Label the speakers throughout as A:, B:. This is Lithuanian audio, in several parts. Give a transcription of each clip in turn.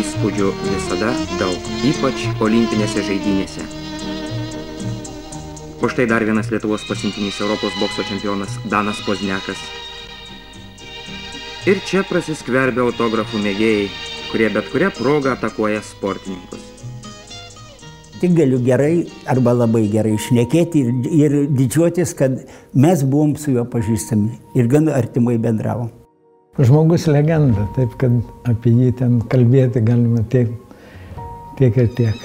A: įspūdžių visada daug, ypač olimpinėse žaidynėse. O štai dar vienas Lietuvos pasiuntinys Europos bokso čempionas Danas Pozniakas. Ir čia prasiskverbia autografų mėgėjai, kurie bet kurią progą atakuoja sportininkus.
B: Tik galiu gerai arba labai gerai šnekėti ir didžiuotis, kad mes buvom su juo pažįstami ir gan artimai bendravom.
C: Žmogus legenda, taip kad apie jį ten kalbėti galima tiek ir tiek.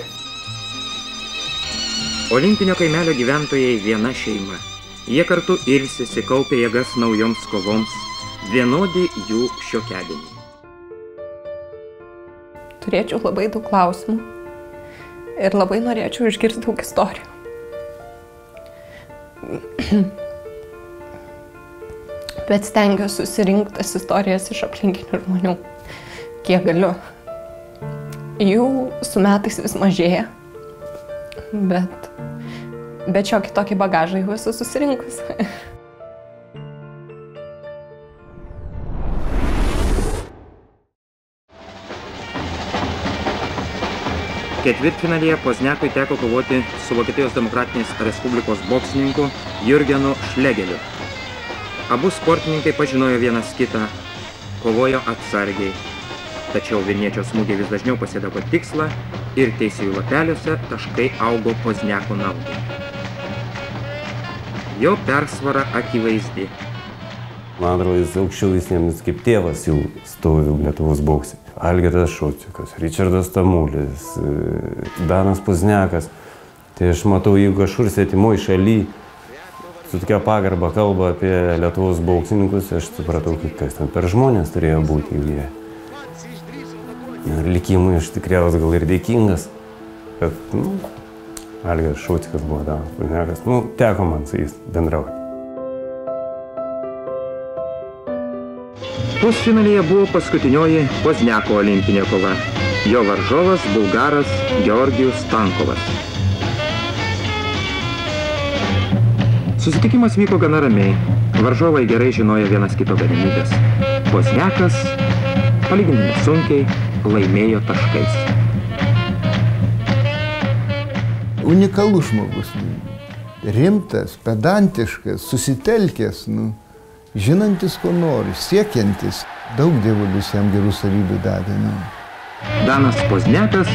A: Olimpinio kaimelio gyventojai viena šeima. Jie kartu ilsisi, kaupia jėgas naujoms kovoms, vienodi jų šiokiadieniai.
D: Turėčiau labai daug klausimų ir labai norėčiau išgirsti daug istorijų. Bet stengiuosi susirinkti tas istorijas iš aplinkinių žmonių, kiek galiu. Jų su metais vis mažėja, bet šiokį tokį bagažą jau esu susirinkus.
A: Ketvirtfinalyje Pozniakui teko kovoti su Vokietijos Demokratinės Respublikos boksininku Jurgenu Šlegeliu. Abu sportininkai pažinojo vienas kitą, kovojo atsargiai. Tačiau Vilniečio smūgiai vis dažniau pasiekdavo tikslą ir teisėjų lapeliuose taškai augo Pozniako naudai. Jo persvara akivaizdi.
E: Man atrodo, jis aukščiau visiems kaip tėvas jau stovi Lietuvos bokse. Algirdas Šocikas, Ričardas Tamulis, Danas Pozniakas. Tai aš matau, jeigu kažkur svetimoj šaly su tokia pagarba kalba apie Lietuvos boksininkus, aš supratau, kas ten per žmonės turėjo būti jie. Ir likimui aš tikriausiai gal ir dėkingas, kad Algirdas Šocikas buvo Danas Pozniakas. Teko man su jais bendrauti.
A: Pusfinalyje buvo paskutinioji Pozniako olimpinė kova. Jo varžovas bulgaras Georgijus Stankovas. Susitikimas vyko gana ramiai. Varžovai gerai žinojo vienas kito galimybės. Pozniakas, palyginti nesunkiai, laimėjo taškais.
F: Unikalus žmogus. Rimtas, pedantiškas, susitelkęs, žinantis, ko nori, siekiantis. Daug dievulis jam gerų savybių davė.
A: Danas Pozniakas,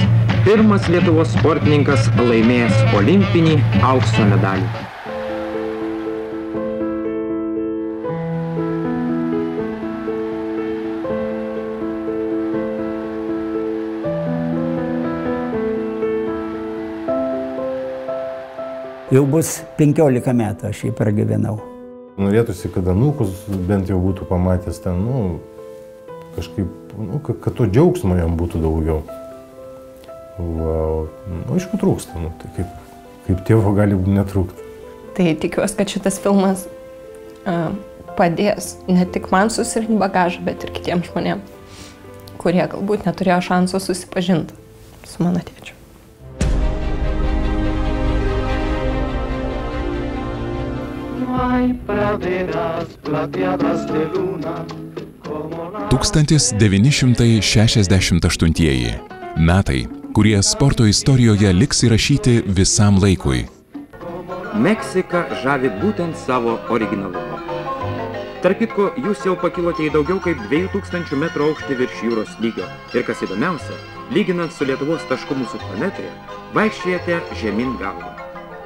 A: pirmas Lietuvos sportininkas laimėjęs olimpinį aukso medalį.
B: Jau bus 15 metų aš jį pragyvenau.
G: Norėtųsi, kad anūkus bent jau būtų pamatęs ten, kažkaip, kad to džiaugsmo jam būtų daugiau. Aišku, trūksta, tai kaip tėvo gali netrūkti.
D: Tai tikiuosi, kad šitas filmas padės ne tik man susirinkti bagažą, bet ir kitiems žmonėms, kurie galbūt neturėjo šanso susipažinti su mano tėčiu.
H: Praderas plateadas de luna.
I: 1968 metai, kurie sporto istorijoje liks įrašyti visam laikui.
A: Meksika žavi būtent savo originalumu. Tarp kitko, jūs jau pakilote į daugiau kaip 2000 metrų aukštį virš jūros lygio. Ir kas įdomiausia, lyginant su Lietuvos tašku mūsų planetoje, vaikščiojate žemyn galvą.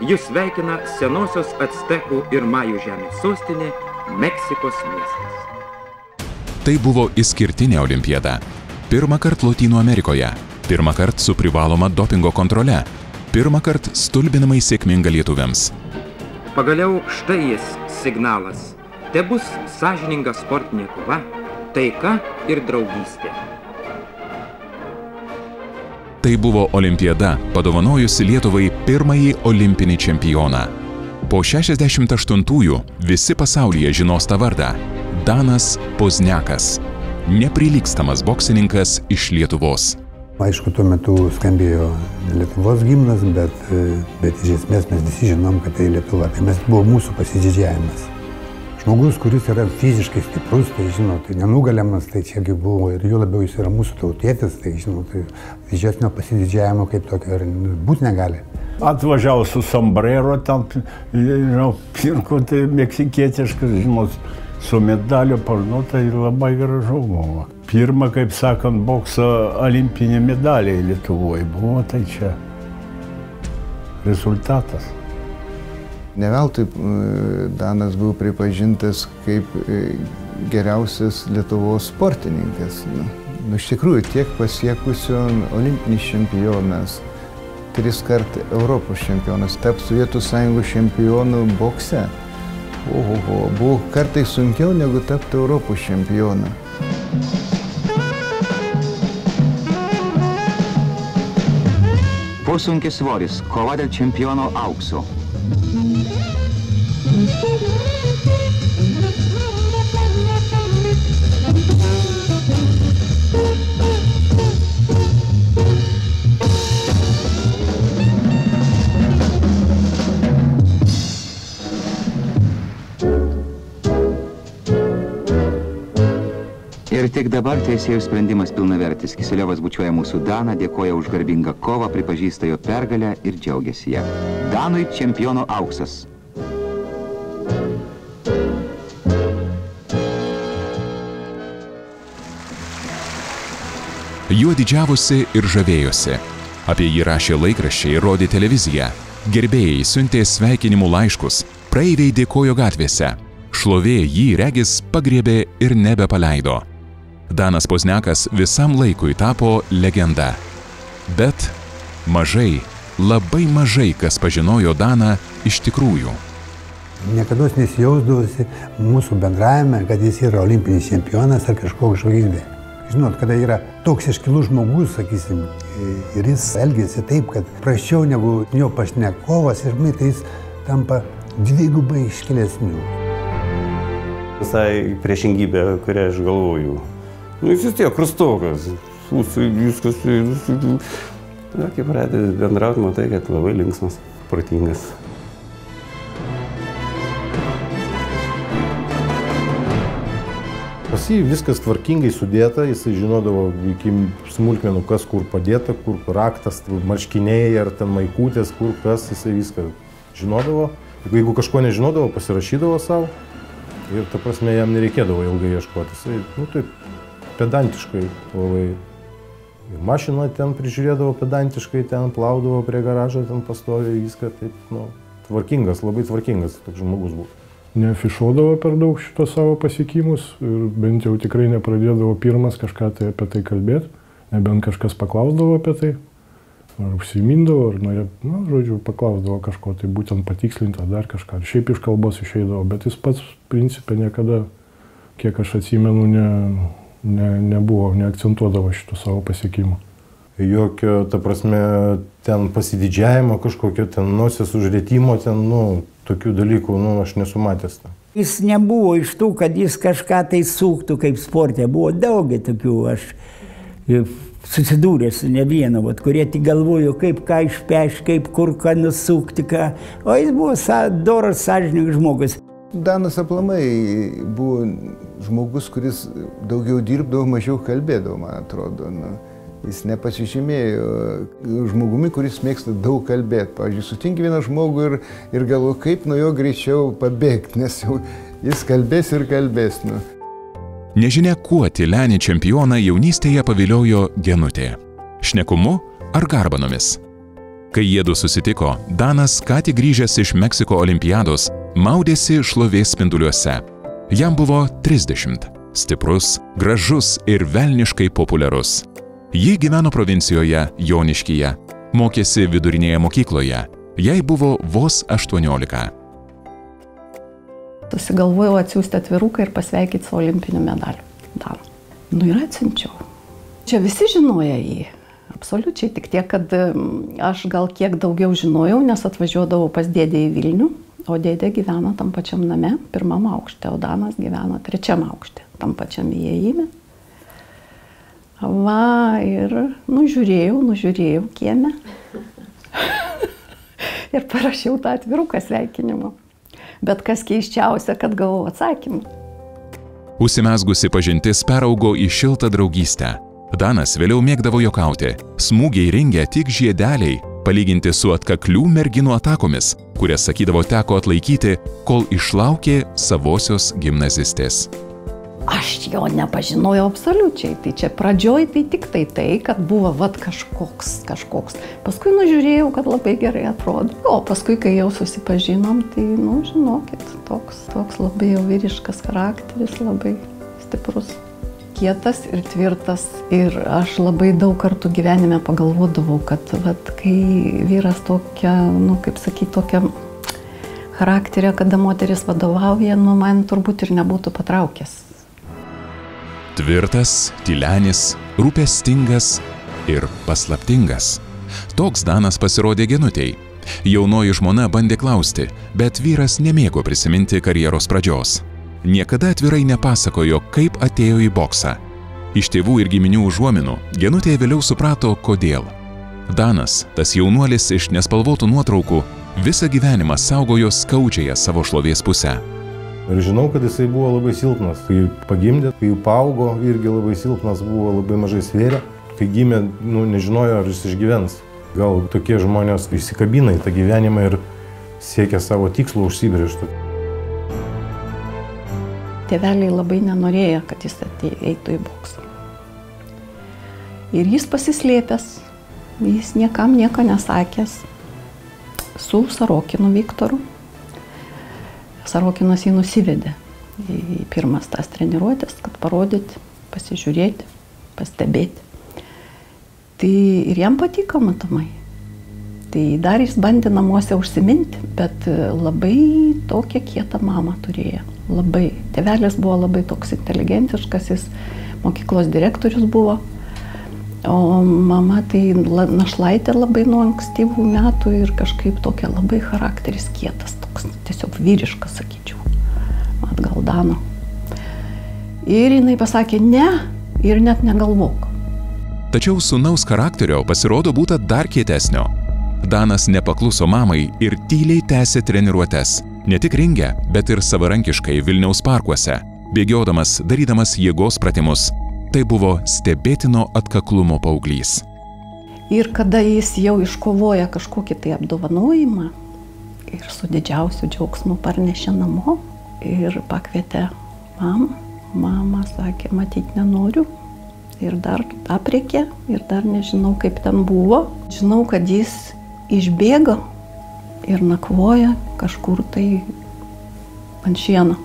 A: Jūs sveikina senosios Actekų ir Majų žemės sostinė Meksikos miestas.
I: Tai buvo išskirtinė olimpiada. Pirmą kartą Lotynų Amerikoje, pirmą kartą su privaloma dopingo kontrole, pirmą kartą stulbinamai sėkminga lietuviams.
A: Pagaliau štai jis signalas. Te bus sąžininga sportinė kova, taika ir draugystė.
I: Tai buvo olimpiada, padovanojusi Lietuvai pirmąjį olimpinį čempioną. Po 68-ųjų visi pasaulyje žinos tą vardą – Danas Pozniakas, neprilygstamas boksininkas iš Lietuvos.
J: Aišku, tuo metu skambėjo Lietuvos himnas, bet iš esmės mes visi žinom, kad tai Lietuva. Tai buvo mūsų pasididžiavimas. žmogus, kuris yra fiziškai stiprus, tai žinot, tai nenugaliamas, tai čiagi buvo ir jų labiau jis yra mūsų tautietis, tai žinot, tai didžiesnio pasididžiavimo kaip tokio ir būti negali.
K: Atvažiavau su sombrero, ten, žinau, pirko, tai meksikietiškas, žinot, su medaliu parnu, tai labai gražu buvo. Pirma, kaip sakant, bokso olimpinė medalė Lietuvoje buvo, tai čia rezultatas.
F: Ne veltui Danas buvo pripažintas kaip geriausias Lietuvos sportininkas. Iš tikrųjų, tiek pasiekusio olimpinis čempionas, 3 kartų Europos čempionas, taps Sovietų Sąjungos čempionu bokse. Oho, buvo kartais sunkiau negu tapti Europos čempionu.
A: Pussunkis svoris, kova dėl čempiono aukso. Ir tik dabar teisėjų sprendimas pilnavertis. Kiseliovas bučiuoja mūsų Daną, dėkoja už garbingą kovą, pripažįsta jo pergalę ir džiaugiasi ją. Danui čempiono auksas.
I: Juo didžiavosi ir žavėjosi. Apie jį rašė laikraščiai ir rodė televiziją. Gerbėjai siuntė sveikinimų laiškus, praeiviai dėkojo gatvėse. Šlovė jį regis pagriebė ir nebepaleido. Danas Pozniakas visam laikui tapo legenda. Bet mažai, labai mažai kas pažinojo Daną iš tikrųjų.
J: Niekados nesijausdavosi mūsų bendravime, kad jis yra olimpinis čempionas ar kažkoks žvaigždė. Žinot, kada yra toks iškilus žmogus, sakysim, ir jis elgiasi taip, kad prasčiau negu jo pašnekovas, ir tai jis tampa dvigubai iškilesniu.
E: Visai priešingybė, kurią aš galvoju. Jis vis tiek krustokas. Viskas. Kai pradedi bendrauti, matai, kad labai linksmas, protingas.
G: Pas jį viskas tvarkingai sudėta, jisai žinodavo iki smulkmenų, kas kur padėta, kur raktas, marškiniai ar ten maikutės, kur kas, jisai viską žinodavo. Jeigu kažko nežinodavo, pasirašydavo savo. Ir ta prasme, jam nereikėdavo ilgai ieškoti. Jisai, taip, pedantiškai labai. Ir mašiną ten prižiūrėdavo pedantiškai, ten plaudavo prie garažo, ten pastoviai viską taip, tvarkingas, labai tvarkingas toks žmogus buvo.
L: Neafišuodavo per daug šitos savo pasiekimus ir bent jau tikrai nepradėdavo pirmas kažką tai apie tai kalbėti, nebent kažkas paklausdavo apie tai, ar užsimindavo, ar žodžiu, paklausdavo kažko, tai būtent patikslinti, ar dar kažką, ar šiaip iš kalbos išeidavo, bet jis pats principė niekada, kiek aš atsimenu, nebuvo, neakcentuodavo šito savo pasiekimų.
G: Jokio, ta prasme, ten pasididžiavimo kažkokio, ten nosies užrėtimo, ten, tokių dalykų, aš nesu matęs.
B: Jis nebuvo iš tų, kad jis kažką tai suktų kaip sporte. Buvo daug tokių, aš susidūręs su ne vienu, kurie tik galvojo, kaip ką išpeš, kaip kur ką nusukti, ką. O jis buvo doras, sąžiningas žmogus.
F: Danas aplamai buvo žmogus, kuris daugiau dirbdavo, mažiau kalbėdavo, man atrodo. Jis nepasižymėjo žmogumi, kuris mėgsta daug kalbėti. Pavyzdžiui, sutinki vieną žmogų ir galvoju, kaip nuo jo greičiau pabėgti, nes jau jis kalbės ir kalbės.
I: Nežinia, kuo tylenį čempioną jaunystėje paviliojo Genutė. Šnekumu ar garbanomis? Kai jiedu susitiko, Danas, ką tik grįžęs iš Meksiko olimpiados, maudėsi šlovės spinduliuose. Jam buvo 30, stiprus, gražus ir velniškai populiarus. Ji gyveno provincijoje Joniškyje, mokėsi vidurinėje mokykloje, jai buvo vos 18.
M: Susigalvojau atsiųsti atviruką ir pasveikyti su olimpiniu medaliu. Ir atsiunčiau. Čia visi žinoja jį. Absoliučiai, tik tiek, kad aš gal kiek daugiau žinojau, nes atvažiuodavau pas dėdę į Vilnių, o dėdė gyveno tam pačiam name, 1. aukšte, o Danas gyveno 3. aukšte, tam pačiam įėjime. Ir nužiūrėjau kieme ir parašiau tą atviruką sveikinimo. Bet kas keiščiausia, kad gavau atsakymą.
I: Užsimezgusi pažintis peraugo į šiltą draugystę. Danas vėliau mėgdavo juokauti. Smūgiai ringe tik žiedeliai, palyginti su atkaklių merginų atakomis, kurias, sakydavo, teko atlaikyti, kol išlaukė savosios gimnazistės.
M: Aš jo nepažinojau absoliučiai. Tai čia pradžioj tai tik tai, kad buvo kažkoks. Paskui nužiūrėjau, kad labai gerai atrodo. O paskui, kai jau susipažinom, tai, žinokit, toks labai jau vyriškas charakteris, labai stiprus, kietas ir tvirtas. Ir aš labai daug kartų gyvenime pagalvodavau, kad kai vyras tokia, tokia charakterio, kada moteris vadovauja, man turbūt ir nebūtų patraukęs.
I: Tvirtas, tylenis, rūpestingas ir paslaptingas. Toks Danas pasirodė Genutei. Jaunoji žmona bandė klausti, bet vyras nemėgo prisiminti karjeros pradžios. Niekada atvirai nepasakojo, kaip atėjo į boksą. Iš tėvų ir giminių užuominų Genutė vėliau suprato, kodėl. Danas, tas jaunuolis iš nespalvotų nuotraukų, visą gyvenimą saugojo skaudžiąją savo šlovės pusę.
G: Ir žinau, kad jisai buvo labai silpnas. Kai pagimdė, kai paaugo, irgi labai silpnas buvo, labai mažai svėrė. Kai gimė, nežinojo, ar jis išgyvens. Gal tokie žmonės įsikabina į tą gyvenimą ir siekia savo tikslo užsibrėžtų.
M: Tėveliai labai nenorėjo, kad jis eitų į boksą. Ir jis pasislėpęs, jis niekam nieko nesakęs, su Sarokinu Viktoru. Sarokinas jį nusivedė į pirmas tas treniruotės, kad parodyti, pasižiūrėti, pastebėti. Tai ir jam patiko matomai. Tai dar jis bandė namuose užsiminti, bet labai tokią kietą mamą turėjo. Labai. Tėvelis buvo labai toks inteligentiškas, jis mokyklos direktorius buvo. O mama tai našlaitė labai nuo ankstyvų metų ir kažkaip tokia labai charakteris kietas, toks tiesiog vyriškas, sakyčiau, gal Dano. Ir jinai pasakė ne ir net negalvok.
I: Tačiau sūnaus charakterio pasirodo būta dar kietesnio. Danas nepakluso mamai ir tyliai tęsė treniruotes. Ne tik ringe, bet ir savarankiškai Vilniaus parkuose, bėgiodamas, darydamas jėgos pratimus. Tai buvo stebėtino atkaklumo paauglys.
M: Ir kada jis jau iškovoja kažkokį tai apdovanojimą ir su didžiausiu džiaugsmu parnešė namo ir pakvietė mamą. Mama sakė, matyt, nenoriu. Ir dar aprėkė ir dar nežinau, kaip ten buvo. Žinau, kad jis išbėgo ir nakvoja kažkur tai ant šieno.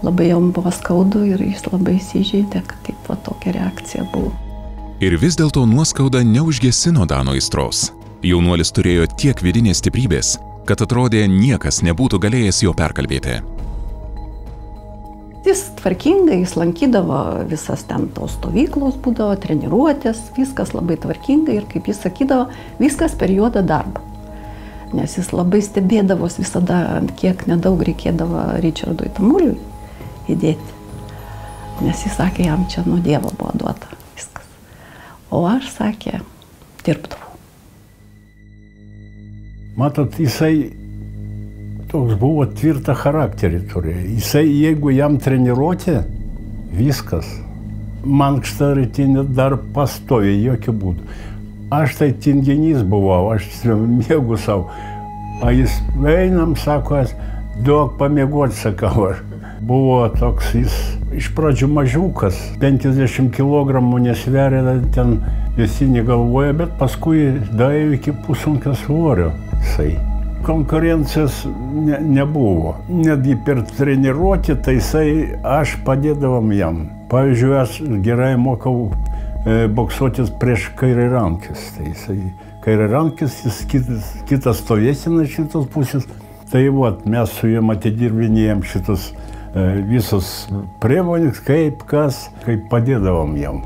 M: Labai jam buvo skaudu ir jis labai įsižeidė, kad taip tokia reakcija buvo.
I: Ir vis dėlto nuoskauda neužgesino Dano aistros. Jaunuolis turėjo tiek vidinės stiprybės, kad atrodė niekas nebūtų galėjęs jo perkalbėti.
M: Jis tvarkingai, jis lankydavo visas ten tos stovyklos, būdavo treniruotės, viskas labai tvarkingai ir, kaip jis sakydavo, viskas per juodą darbą. Nes jis labai stebėdavos visada, kiek nedaug reikėdavo Richardui Tamuliui įdėti. Nes jis sakė, jam čia nuo Dievo buvo duota viskas. O aš, sakė, dirbdavau.
K: Matot, jisai toks buvo tvirtą charakterį turėjo. Jisai, jeigu jam treniruotė, viskas. Mankštą rytinį dar pastovi, jokių būdų. Aš tai tinginys buvau, aš mėgu savo. O jis einam, sako, duok pamiegoti, sakau aš. Buvo toks, jis iš pradžių mažiukas, 50 kg nesveria, ten visi negalvoja, bet paskui daėjo iki pussunkio svorio jisai. Konkurencijos nebuvo. Netgi per treniruotę, tai jisai, aš padėdavom jam. Pavyzdžiui, aš gerai mokau boksuotis prieš kairiarankis. Tai jisai kairiarankis, jis kitas stovėsina šitos pusės. Tai mes su jiem atidirbinėjom šitus visus priemonės, kaip padėdavom jam.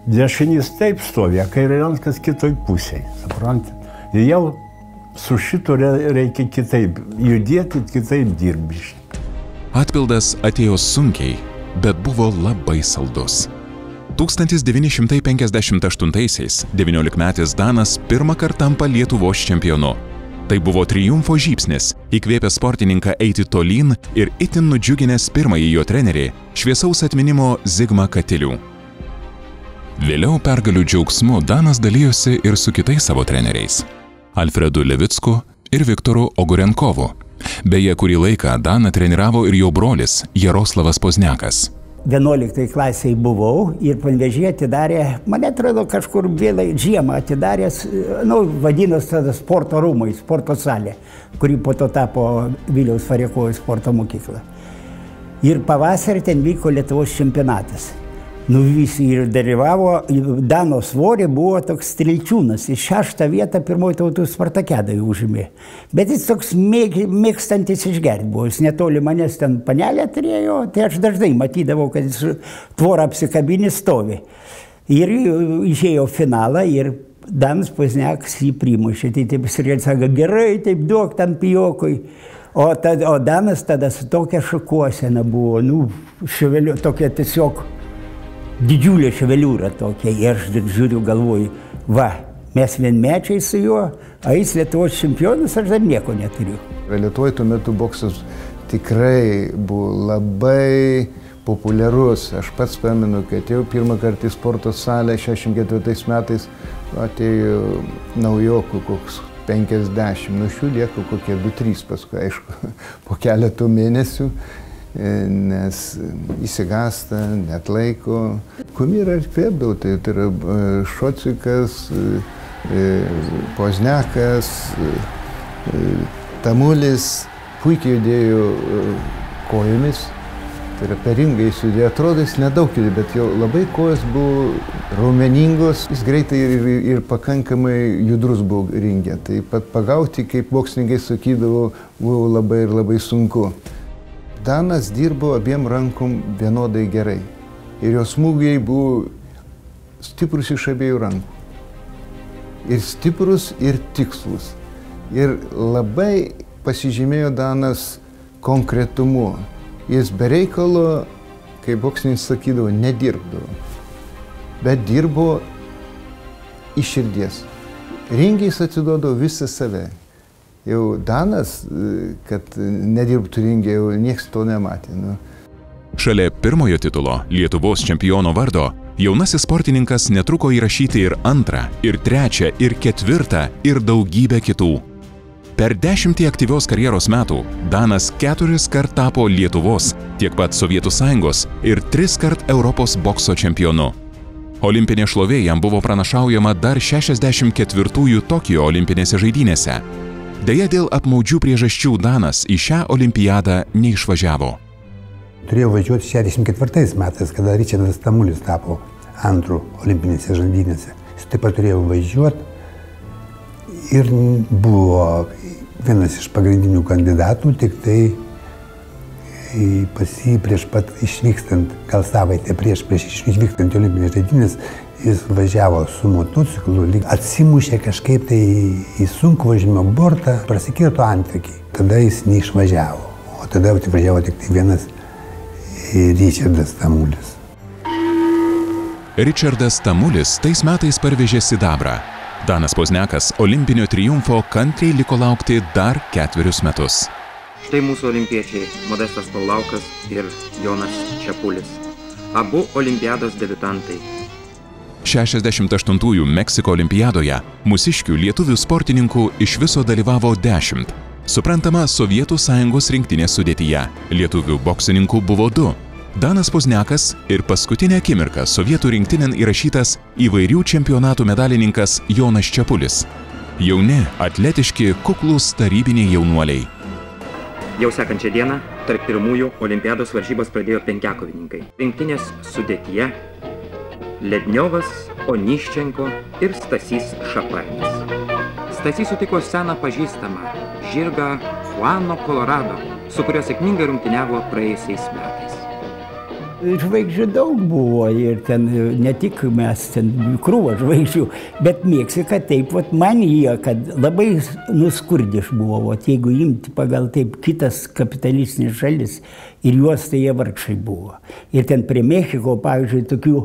K: Dešinys taip stovė, kairiarankis kitoj pusėje, suprantate? Ir jau su šito reikia kitaip judėti, kitaip dirbti.
I: Atpildas atėjo sunkiai, bet buvo labai saldus. 1958-aisiais 19-metis Danas pirmą kartą tampa Lietuvos čempionu. Tai buvo triumfo žybsnis, įkvėpęs sportininką eiti tolyn ir itin nudžiuginęs pirmąjį jo trenerį, šviesaus atminimo Zigmą Katilių. Vėliau pergalių džiaugsmu Danas dalijosi ir su kitais savo treneriais – Alfredu Levicku ir Viktoru Ogurenkovu. Beje, kurį laiką Daną treniravo ir jo brolis Jaroslavas Pozniakas.
B: 11 klasėje buvau ir Panevėžyje atidarė, man atrodo, kažkur vėlai žiemą atidaręs, vadinosi tada sporto rūmai, sporto salė, kuri po to tapo Viliaus Variakovo sporto mokykla. Ir pavasarį ten vyko Lietuvos čempionatas. Visi ir dalyvavo, Dano svorė buvo toks Strilčiūnas, jis 6. vietą pirmoji tautų Spartakiadai užėmė. Bet jis toks mėgstantis išgerti buvo, jis netoli manęs ten panelę turėjo, tai aš dažnai matydavau, kad jis tvorą apsikabinį stovi. Ir išėjo finalą ir Danas Pozniakas jį primušė, tai taip ir sako, gerai, taip duok tam pijokui. O Danas tada su tokia šakuosena buvo, ševeliu, tokia tiesiog didžiulė ševeliūra tokia, ir aš žiūriu, galvoju, va, mes vienmečiai su juo, a jis Lietuvos čempionas, aš dar nieko neturiu.
F: Lietuvoje tuo metu boksas tikrai buvo labai populiarus. Aš pats pamenu, kai atėjau pirmą kartą į sporto salę 64 metais, atėjo naujokų koks 50, šių lieka kokie 2-3 paskui, aišku, po keletų mėnesių. Nes įsigasta, net laiko. Kumyrą ir kvėpdavau, tai yra Šocikas, Pozniakas, Tamulis, puikiai judėjo kojomis, tai yra peringai judėjo, atrodo jis nedaug judėjo, bet jau labai kojos buvo raumeningos, jis greitai ir pakankamai judrus buvo ringe, tai pat pagauti, kaip boksininkai sakydavo, buvo labai ir labai sunku. Danas dirbo abiem rankom vienodai gerai ir jo smūgiai buvo stiprus iš abiejų rankų. Ir stiprus, ir tikslus. Ir labai pasižymėjo Danas konkretumu. Jis be reikalo, kaip boksininkas sakydavo, nedirbdavo, bet dirbo iš širdies. Ringiai jis atiduodavo visą save. Jau Danas, kad nedirbtų ringe, jau nieks to nematė.
I: Šalia pirmojo titulo, Lietuvos čempiono vardo, jaunasis sportininkas netruko įrašyti ir 2, ir 3, ir 4, ir daugybę kitų. Per 10 aktyvios karjeros metų Danas 4 kart tapo Lietuvos, tiek pat Sovietų Sąjungos ir 3 kart Europos bokso čempionu. Olimpinė šlovė jam buvo pranašaujama dar 64-ųjų Tokijo olimpinėse žaidynėse. Deja, dėl apmaudžių priežasčių Danas į šią olimpiadą neišvažiavo.
J: Turėjau važiuoti 64 metais, kada Ričardas Tamulis tapo 2 olimpinėse žaidynėse. Jis taip pat turėjo važiuoti ir buvo vienas iš pagrindinių kandidatų, tik tai pas jį prieš pat išvykstant, gal savaitę prieš išvykstant į olimpinės žaidynės, jis važiavo su motociklu, atsimušė kažkaip tai į sunkvežimio bortą, prasikirto antvekiai. Tada jis neišvažiavo, o tada važiavo tik tai vienas Ričardas Tamulis.
I: Ričardas Tamulis tais metais parvežė sidabrą. Danas Pozniakas olimpinio triumfo kantriai liko laukti dar 4 metus.
A: Štai mūsų olimpiečiai Modestas Paulaukas ir Jonas Čepulis. Abu olimpiados debiutantai.
I: 68-ųjų Meksiko olimpiadoje mūsiškių lietuvių sportininkų iš viso dalyvavo 10. Suprantama, Sovietų Sąjungos rinktinės sudėtyje. Lietuvių boksininkų buvo 2. Danas Pozniakas ir paskutinę akimirką Sovietų rinktinėn įrašytas įvairių čempionatų medalininkas Jonas Čepulis. Jauni, atletiški, kuklūs tarybiniai jaunuoliai.
A: Jau sekančią dieną tarp pirmųjų olimpiados varžybos pradėjo 5-kovininkai. Rinktinės sudėtyje Ledniovas, Oniščenko ir Stasys Šaparnis. Stasys sutiko seną pažįstamą žirgą Juano Colorado, su kuriuo sėkmingai rungtyniavo praėjusiais metais.
B: Žvaigždžių daug buvo ir ten ne tik mes, ten krūva žvaigždžių, bet Meksika taip, man jie, kad labai nuskurdiš buvo, jeigu imti pagal taip kitas kapitalistinis šalis ir juos tai jie vargšai buvo. Ir ten prie Mexiko, pavyzdžiui, tokių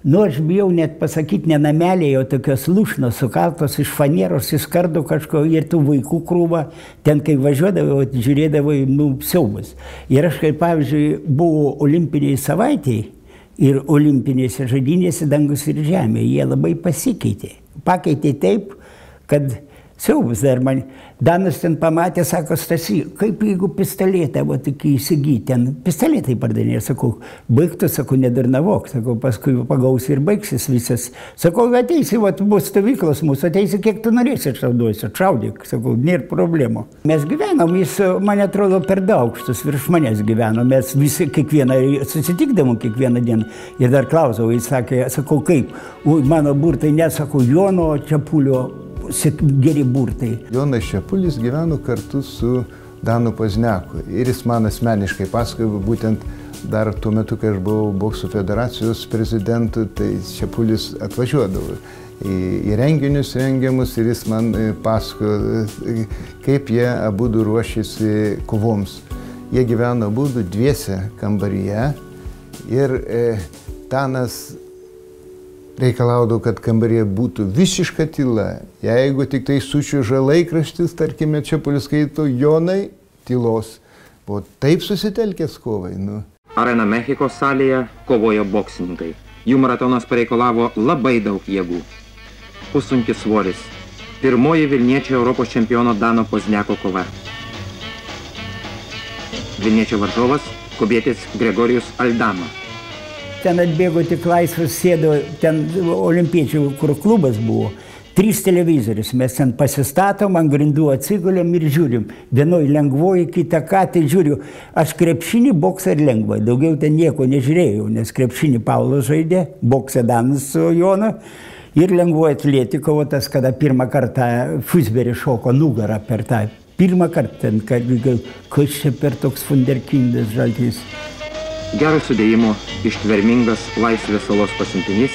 B: Nu, aš bijau net pasakyti, ne namelėje, o tokios lūšnos sukaltos iš fanieros, iš kardo kažko ir tų vaikų krūva. Ten, kai važiuodavau, žiūrėdavau, nu, siaubas. Ir aš, kai pavyzdžiui, buvau olimpiniai savaitėje ir olimpinėse žaidynėse dangus ir žemė, jie labai pasikeitė. Pakeitė taip, kad siaubas dar man. Danas ten pamatė, sako, Stasy, kaip jeigu pistoletą, va, tokį įsigyti, ten pistoletai pardavinėja, sakau, baigtų, sakau, nedurnavok, sakau, paskui pagausi ir baigsis visas. Sakau, ateisi, va, bus stovyklos mūsų, ateisi, kiek tu norėsi, aš šauduosiu, šaudyk, sakau, nėra problemų. Mes gyvenom, jis, man atrodo, per daug aukštus virš manęs gyveno, mes visi kiekvieną, susitikdavom kiekvieną dieną ir dar klausau, jis sakė, sakau, kaip, mano burtai, nesakau, Jono Čepulio, geri burtai.
F: Jonas Čepulis gyveno kartu su Danu Pozniaku ir jis man asmeniškai pasakojo, būtent dar tuo metu, kai aš buvau bokso federacijos prezidentu, tai Čepulis atvažiuodavo į renginius rengiamus ir jis man pasakojo, kaip jie abudu ruošėsi kovoms. Jie gyveno abudu dviese kambaryje ir Danas reikalaudavo, kad kambaryje būtų visiška tyla. Jeigu tik tai sučiuža laikraštis, tarkime, Čepulis skaito, Jonai, tylos. Buvo taip susitelkęs kovai. Nu.
A: Arena Mechikos salėje kovojo boksininkai. Jų maratonas pareikalavo labai daug jėgų. Pusunkis svoris. Pirmoji Vilniečio Europos čempiono Dano Pozniako kova. Vilniečio varžovas kubietis Gregorijus Aldama.
B: Ten atbėgo tik laisvas, sėdo, ten olimpiečių, kur klubas buvo, 3 televizorius. Mes ten pasistatom, ant grindų atsigulėm ir žiūrim. Vienoj lengvoji, kitą ką, tai žiūriu. Aš krepšinį, boksą ir lengvą. Daugiau ten nieko nežiūrėjau, nes krepšinį Paulas žaidė, boksą Danas su Jonu. Ir lengvoji atletiko, tas, kada pirmą kartą Fusberį šoko nugarą per tą. Pirmą kartą ten, kas čia per toks funderkindas žaltys.
A: Gerų sudėjimų ištvermingas Laisvės salos pasiuntinys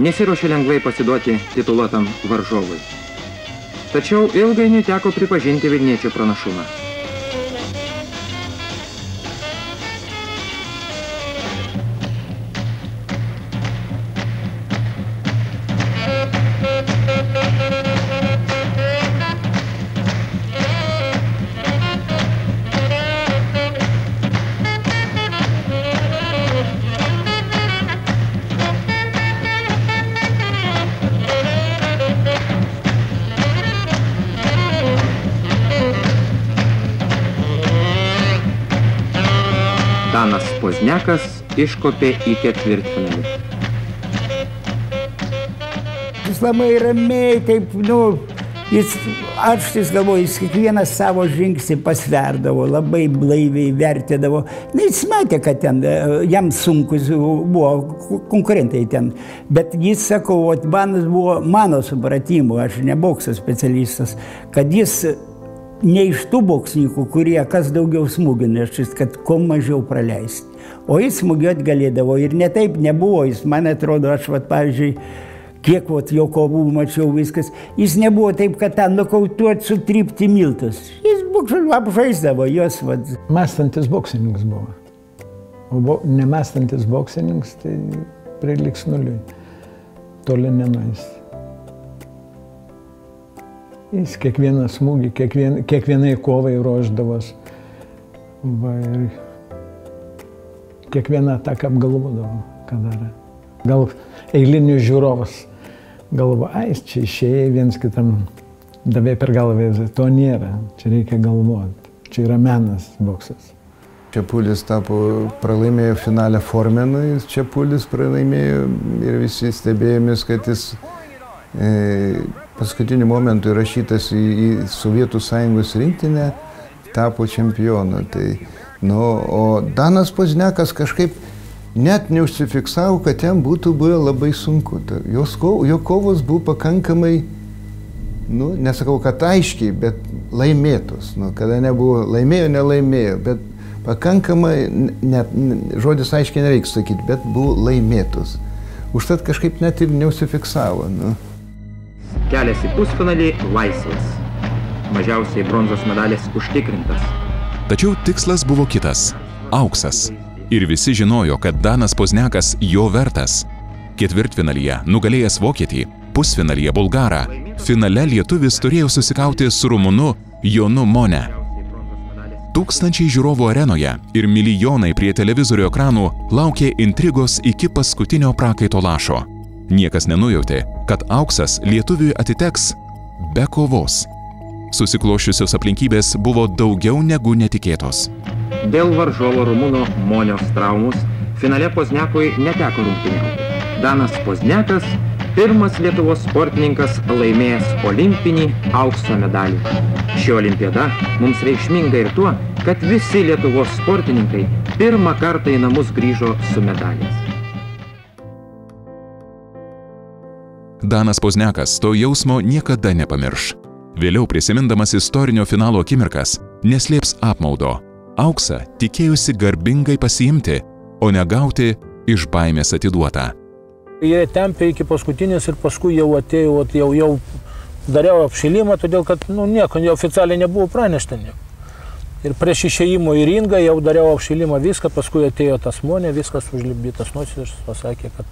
A: nesiruošė lengvai pasiduoti tituluotam varžovui. Tačiau ilgainiui teko pripažinti vilniečio pranašumą. Danas Pozniakas iškopė į ketvirtfinalį.
B: Jis labai ramiai, taip, aš galvoju, jis kiekvieną savo žingsnį pasverdavo, labai blaiviai vertėdavo. Jis matė, kad ten jam sunkus buvo konkurentai ten. Bet jis, sakau, Danas buvo mano supratimu, aš ne bokso specialistas, kad jis ne iš tų boksininkų, kurie kas daugiau smūgina, kad kuo mažiau praleisti. O jis smūgiuoti galėdavo ir ne taip nebuvo. Jis, man atrodo, aš, pavyzdžiui, kiek jo kovų mačiau viskas, jis nebuvo taip, kad tą nokautuoti, sutrypti miltus. Jis apžaisdavo jos.
C: Mąstantis boksininkas buvo. O nemąstantis boksininkas, tai priliks nuliui. Toli nenueis. Jis kiekvieną smūgį, kiekvienai kovai ruošdavos. Ir kiekvieną ataką apgalvodavo, ką darė. Gal eilinis žiūrovas galvo, čia išėjai viens kitam davė per galvą, to nėra, čia reikia galvoti, čia yra menas boksas.
F: Čepulis pralaimėjo finalę Formenui, Čepulis pralaimėjo ir visi stebėjomės, kad jis paskutiniu momentu įrašytas į Sovietų Sąjungos rinktinę, tapo čempionu. O Danas Pozniakas kažkaip net neužsifiksavo, kad jam būtų buvę labai sunku. Jo kovos buvo pakankamai, nesakau, kad aiškiai, bet laimėtos. Kada nebuvo laimėjo, nelaimėjo, bet pakankamai, žodis aiškiai nereikia sakyti, bet buvo laimėtos. Užtat kažkaip net ir neužsifiksavo.
A: Kelias į pusfinalį laisvas. Mažiausiai bronzos medalis užtikrintas.
I: Tačiau tikslas buvo kitas – auksas. Ir visi žinojo, kad Danas Pozniakas jo vertas. Ketvirtfinalyje nugalėjęs vokietį, pusfinalyje bulgarą, finale lietuvis turėjo susikauti su rumunu Jonu Mone. Tūkstančiai žiūrovų arenoje ir milijonai prie televizorių ekranų laukė intrigos iki paskutinio prakaito lašo. Niekas nenujautė, kad auksas lietuviui atiteks be kovos. Susiklošiusios aplinkybės buvo daugiau negu netikėtos.
A: Dėl varžovo rumuno Monios traumos finale Pozniakui neteko rungtyniauti. Danas Pozniakas pirmas Lietuvos sportininkas laimėjęs olimpinį aukso medalį. Ši olimpiada mums reikšminga ir tuo, kad visi Lietuvos sportininkai pirmą kartą į namus grįžo su medaliais.
I: Danas Pozniakas to jausmo niekada nepamirš. Vėliau prisimindamas istorinio finalo akimirkas, neslėps apmaudo. Auksą tikėjusi garbingai pasiimti, o ne gauti iš baimės atiduotą.
N: Jie tempė iki paskutinės ir paskui jau atėjo, jau dariau apšilimą, todėl kad nieko oficialiai nebuvo pranešta. Ir prieš išėjimo į ringą jau dariau apšilimą viską, paskui atėjo tas Monė, viskas užlipdytas nosis ir pasakė, kad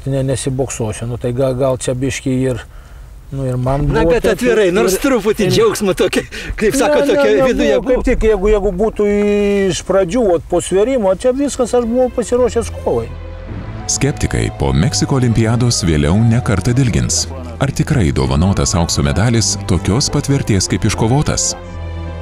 N: nesiboksuosiu. Tai gal čia biškį ir man buvo...
O: Na, bet atvirai, nors truputį džiaugsmo tokia, kaip sako, tokia viduje buvo.
N: Kaip tik, jeigu būtų iš pradžių, po svėrimo, čia viskas aš buvau pasiruošęs kovai.
I: Skeptikai po Meksiko olimpiados vėliau nekartą dilgins. Ar tikrai dovanotas aukso medalis tokios pat vertės kaip iškovotas?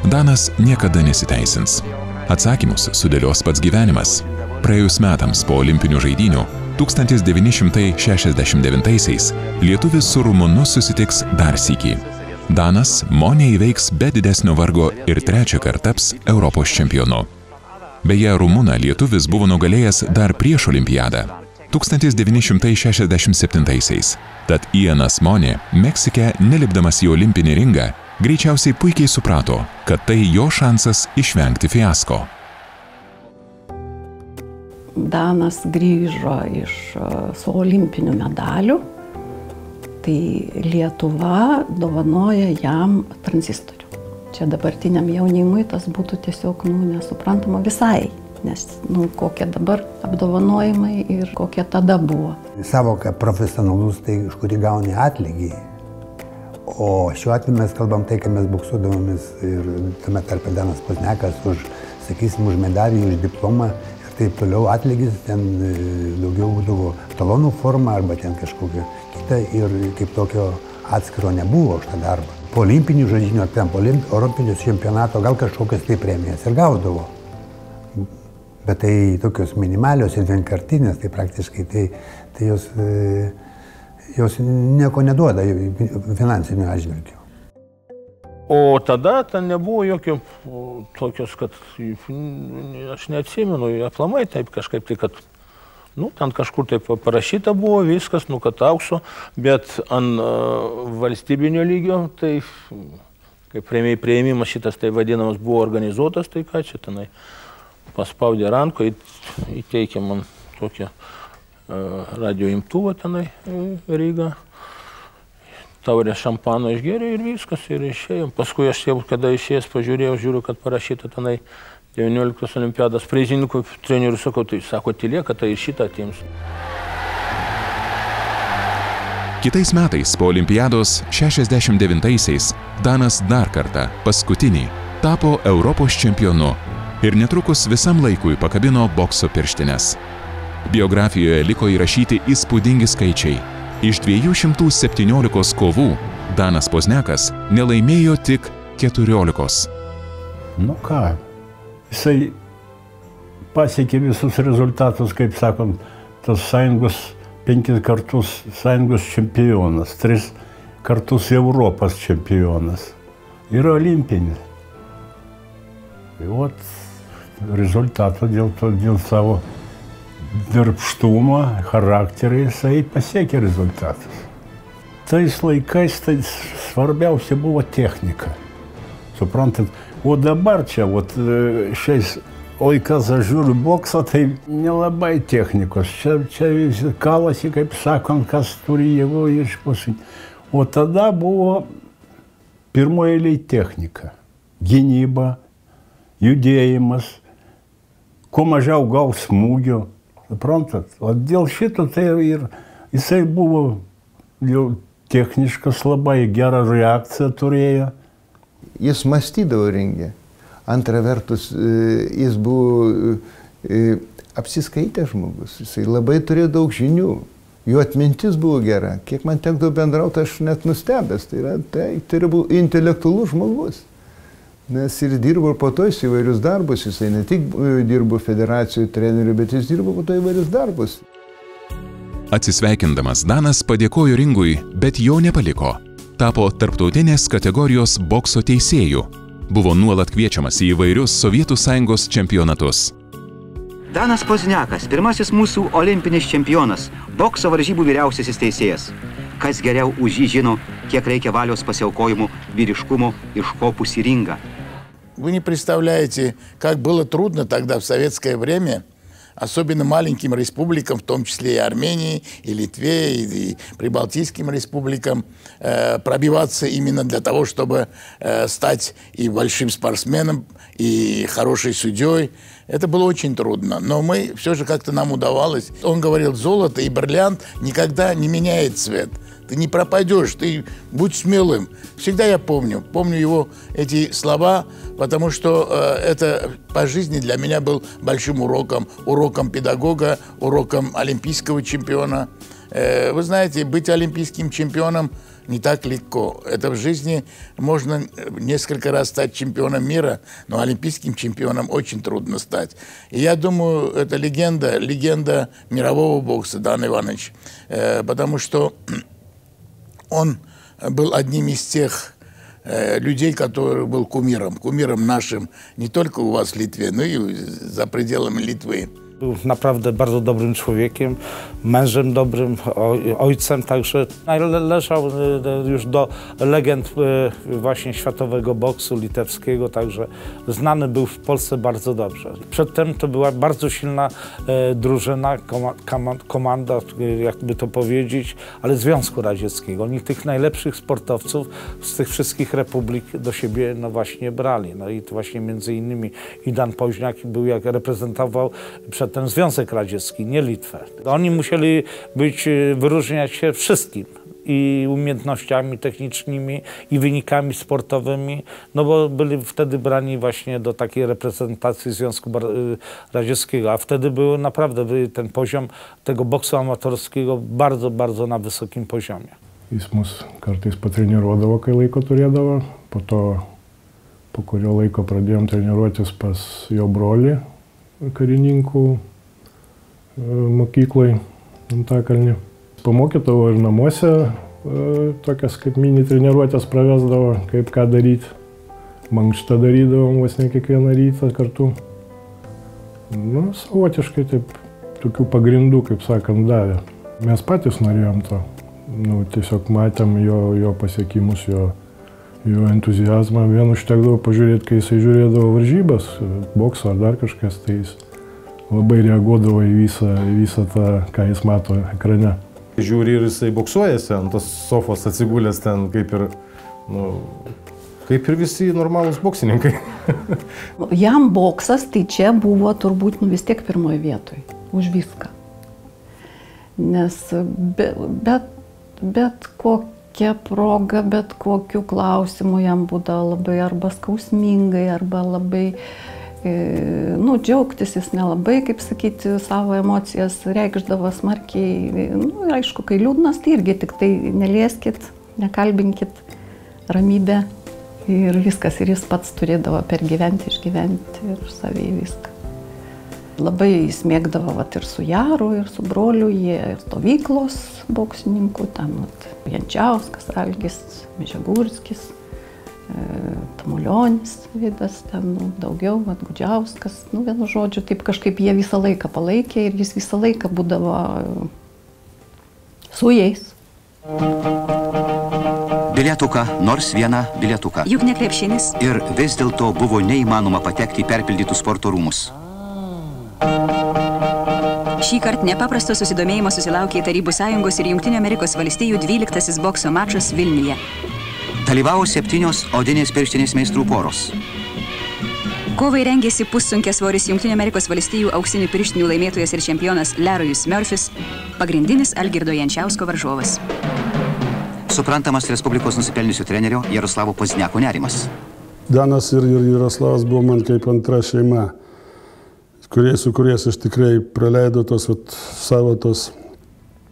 I: Danas niekada nesiteisins. Atsakymus sudėlios pats gyvenimas. Praėjus metams po olimpinių žaidynių, 1969-aisiais lietuvis su rumunu susitiks dar sykį. Danas Monę įveiks be didesnio vargo ir trečią kartą taps Europos čempionu. Beje, rumuną lietuvis buvo nugalėjęs dar prieš olimpiadą. 1967-aisiais. Tad Ianas Monė, Meksike, nelipdamas į olimpinį ringą, greičiausiai puikiai suprato, kad tai jo šansas išvengti fiasko.
M: Danas grįžo su olimpiniu medaliu, tai Lietuva dovanoja jam tranzistorių. Čia dabartiniam jaunimui tas būtų tiesiog nesuprantama visai. Nes kokie dabar apdovanojimai ir kokie tada buvo.
J: Savoka profesionalus, tai iš kurį gauni atlygį. O šiuo atveju mes kalbam tai, kad mes boksuodavomės ir tame tarpe Danas Pozniakas už, sakysim, už medalį, už diplomą ir taip toliau atlygis, ten daugiau būdavo talonų forma arba ten kažkokia kita ir kaip tokio atskiro nebuvo už tą darbą. Po olimpinių žaidynių ar ten po olimpinių čempionato gal kažkokias tai premijas ir gaudavo. Bet tai tokios minimalios ir vienkartinės, tai praktiškai tai jos nieko neduoda finansinių atžvilgių.
N: O tada ten nebuvo jokių tokios, kad aš neatsimenu, aplamai taip kažkaip, tai kad ten kažkur taip parašyta buvo viskas, kad aukso, bet ant valstybinio lygio, tai kaip priėmimas šitas tai vadinamas buvo organizuotas, tai ką čia tenai. Paspaudė ranko, įteikė man tokią radio imtuvą tenai Rygą. Taurę šampano išgėrė ir viskas, ir išėjom. Paskui aš jau, kada išėjęs, žiūriu, kad parašyta tenai 19 olimpiados prizininkų trenerių, sakau, tai sako, tylėka, tai ir šitą atims.
I: Kitais metais po olimpiados 69-aisiais Danas dar kartą, paskutinį, tapo Europos čempionu. Ir netrukus visam laikui pakabino bokso pirštines. Biografijoje liko įrašyti įspūdingi skaičiai. Iš 217 kovų Danas Pozniakas nelaimėjo tik 14.
K: Nu ką, jisai pasiekė visus rezultatus, kaip sakom, tas sąjungos 5 kartus sąjungos čempionas, 3 kartus Europos čempionas ir olimpinis. Ir rezultato dėl savo darbštumo, charakterį jisai pasiekė rezultatus. Tais laikais tai svarbiausia buvo technika. Suprantat, o dabar čia, šiais laikas aš žiūriu boksą, tai nelabai technikos. Čia visi kalasi, kaip sakant, kas turi jėgų išpusį. O tada buvo pirmoje eilėje technika, gynyba, judėjimas, kuo mažiau gaus smūgių, Suprantat, o dėl šito tai ir jisai buvo jau techniškas, labai gerą reakciją turėjo.
F: Jis mąstydavo ringe. Antra vertus, jis buvo apsiskaitęs žmogus. Jisai labai turėjo daug žinių. Jo atmintis buvo gera. Kiek man tekdavo bendrauti, aš net nustebęs. Tai buvo intelektualus žmogus. Nes ir dirbo po to įvairius darbus. Jisai ne tik dirbo federacijų treneriu, bet jis dirbo po to įvairius darbus.
I: Atsisveikindamas Danas padėkojo ringui, bet jo nepaliko. Tapo tarptautinės kategorijos bokso teisėju. Buvo nuolat kviečiamas į įvairius Sovietų Sąjungos čempionatus.
P: Danas Pozniakas, pirmasis mūsų olimpinis čempionas, bokso varžybų vyriausiasis teisėjas. Kas geriau už jį žino, kiek reikia valios pasiaukojimų, vyriškumo, iškopus į ringą.
Q: Вы не представляете, как было трудно тогда в советское время, особенно маленьким республикам, в том числе и Армении, и Литве, и прибалтийским республикам, пробиваться именно для того, чтобы стать и большим спортсменом, и хорошей судьей. Это было очень трудно, но мы все же как-то нам удавалось. Он говорил, золото и бриллиант никогда не меняет цвет. Ты не пропадешь, ты будь смелым. Всегда я помню его эти слова, потому что это по жизни для меня был большим уроком, уроком педагога, уроком олимпийского чемпиона. Вы знаете, быть олимпийским чемпионом не так легко. Это в жизни можно несколько раз стать чемпионом мира, но олимпийским чемпионом очень трудно стать. И я думаю, это легенда мирового бокса, Дан Иванович, потому что он был одним из тех людей, который был кумиром нашим, не только у вас в Литве, но и за пределами Литвы.
R: Był naprawdę bardzo dobrym człowiekiem, mężem dobrym, ojcem także. Należał już do legend właśnie światowego boksu litewskiego, także znany był w Polsce bardzo dobrze. Przedtem to była bardzo silna drużyna, komanda, jakby to powiedzieć, ale Związku Radzieckiego. Oni tych najlepszych sportowców z tych wszystkich republik do siebie no właśnie brali. No i to właśnie między innymi i Dan Poźniak był, jak reprezentował ten Związek Radziecki, nie Litwę. Oni musieli wyróżniać się wszystkim i umiejętnościami technicznymi, i wynikami sportowymi, no bo byli wtedy brani właśnie do takiej reprezentacji Związku Radzieckiego, a wtedy był naprawdę ten poziom tego boksu amatorskiego bardzo, bardzo na wysokim poziomie.
L: Jis mus kartais patreniruodavo, kai laiko turėdavo, po kurio laiko pradėjom treniruotis pas jo brolį karininkų mokykloj Antakalny. Pamokydavo ir namuose, tokias kaip mini treniruotės pravesdavo, kaip ką daryti. Mankštą darydavom vos ne kiekvieną rytą kartu. Nu, savotiškai taip, tokių pagrindų, kaip sakant, davė. Mes patys norėjom to. Nu, tiesiog matėm jo pasiekimus, jo entuziazmą. Vien užtekdavo pažiūrėti, kai jisai žiūrėdavo varžybas, boksą ar dar kažkas, tai jis labai reaguodavo į visą tą, ką jis mato ekrane.
G: Žiūri ir jisai boksuojasi ant tos sofos atsigulęs ten, kaip ir visi normalūs boksininkai.
M: Jam boksas tai čia buvo turbūt vis tiek pirmoje vietoje, už viską. Nes bet kokia proga, bet kokiu klausimu jam būdavo labai arba skausmingai, arba labai džiaugtis jis nelabai, kaip sakyti, savo emocijas reikšdavo smarkiai. Ir aišku, kai liūdnas, tai irgi tik tai nelieskit, nekalbinkit, ramybę ir viskas. Ir jis pats turėdavo pergyventi, išgyventi ir savai viską. Labai jis mėgdavo ir su Jaru, ir su broliu, jie ir stovyklos boksininkų, ten Jančiauskas, Algis, Mežegurskis, Tamulionis Vidas, ten daugiau, Gudžiauskas, vienu žodžiu, taip kažkaip jie visą laiką palaikė ir jis visą laiką būdavo su jais.
P: Bilietuką, nors vieną bilietuką.
S: Juk ne krepšinis.
P: Ir vis dėlto buvo neįmanoma patekti į perpildytus sporto rūmus.
S: Šį kartą nepaprasto susidomėjimo susilaukė Tarybų Sąjungos ir Jungtinių Amerikos valstijų 12. bokso mačas Vilniuje.
P: Dalyvavo 7 odinės pirštinės meistrų poros.
S: Kovai rengėsi pussunkiasvoris Jungtinių Amerikos valstijų auksinių pirštinių laimėtojas ir čempionas Larry'us Murphys, pagrindinis Algirdo Jančiausko varžovas.
P: Suprantamas Respublikos nusipelniusių trenerio Jaroslavo Pozniako nerimas.
T: Danas ir Jaroslavas buvo man kaip antra šeima, su kuriais aš tikrai praleidau savo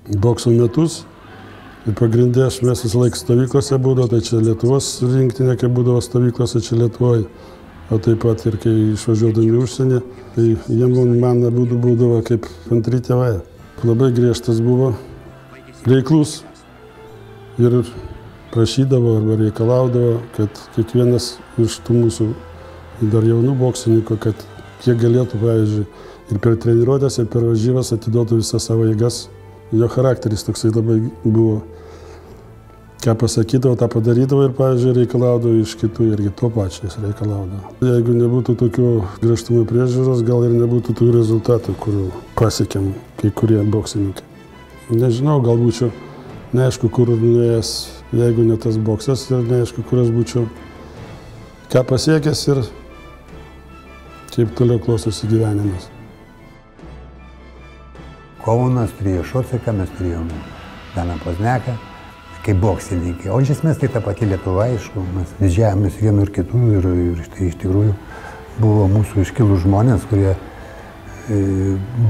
T: bokso metus. Ir pagrindė mes visą laiką stovyklose būdavo, tai čia Lietuvos rinktinė, kai būdavo stovyklose čia Lietuvoje. O taip pat ir kai išvažiuodami į užsienį, tai jie man būdavo kaip antri tėvai. Labai griežtas buvo, reiklus ir prašydavo arba reikalaudavo, kad kiekvienas iš tų mūsų dar jaunų boksininkų, kad kiek galėtų, pavyzdžiui, ir per treniruotės, ir per varžybas atiduotų visą savo jėgas. Jo charakteris toksai labai buvo. Ką pasakydavo, tą padarydavo ir, pavyzdžiui, reikalaudavo iš kitų irgi to pačiais reikalaudavo. Jeigu nebūtų tokių griežtumų priežiūros, gal ir nebūtų tų rezultatų, kurių pasiekėm kai kurie boksininkai. Nežinau, gal būčiau neaišku, kur nuėjęs, jeigu ne tas boksas, ir neaišku, kur aš būčiau ką pasiekęs ir kaip toliau klostosi gyvenimas.
J: Kaunas turėjo Šociką, mes turėjom Daną Pozniaką, kaip boksininkai. O iš esmės tai ta pati Lietuva, aišku, mes didžiavomės vienu ir kitų ir tai iš tikrųjų buvo mūsų iškilūs žmonės, kurie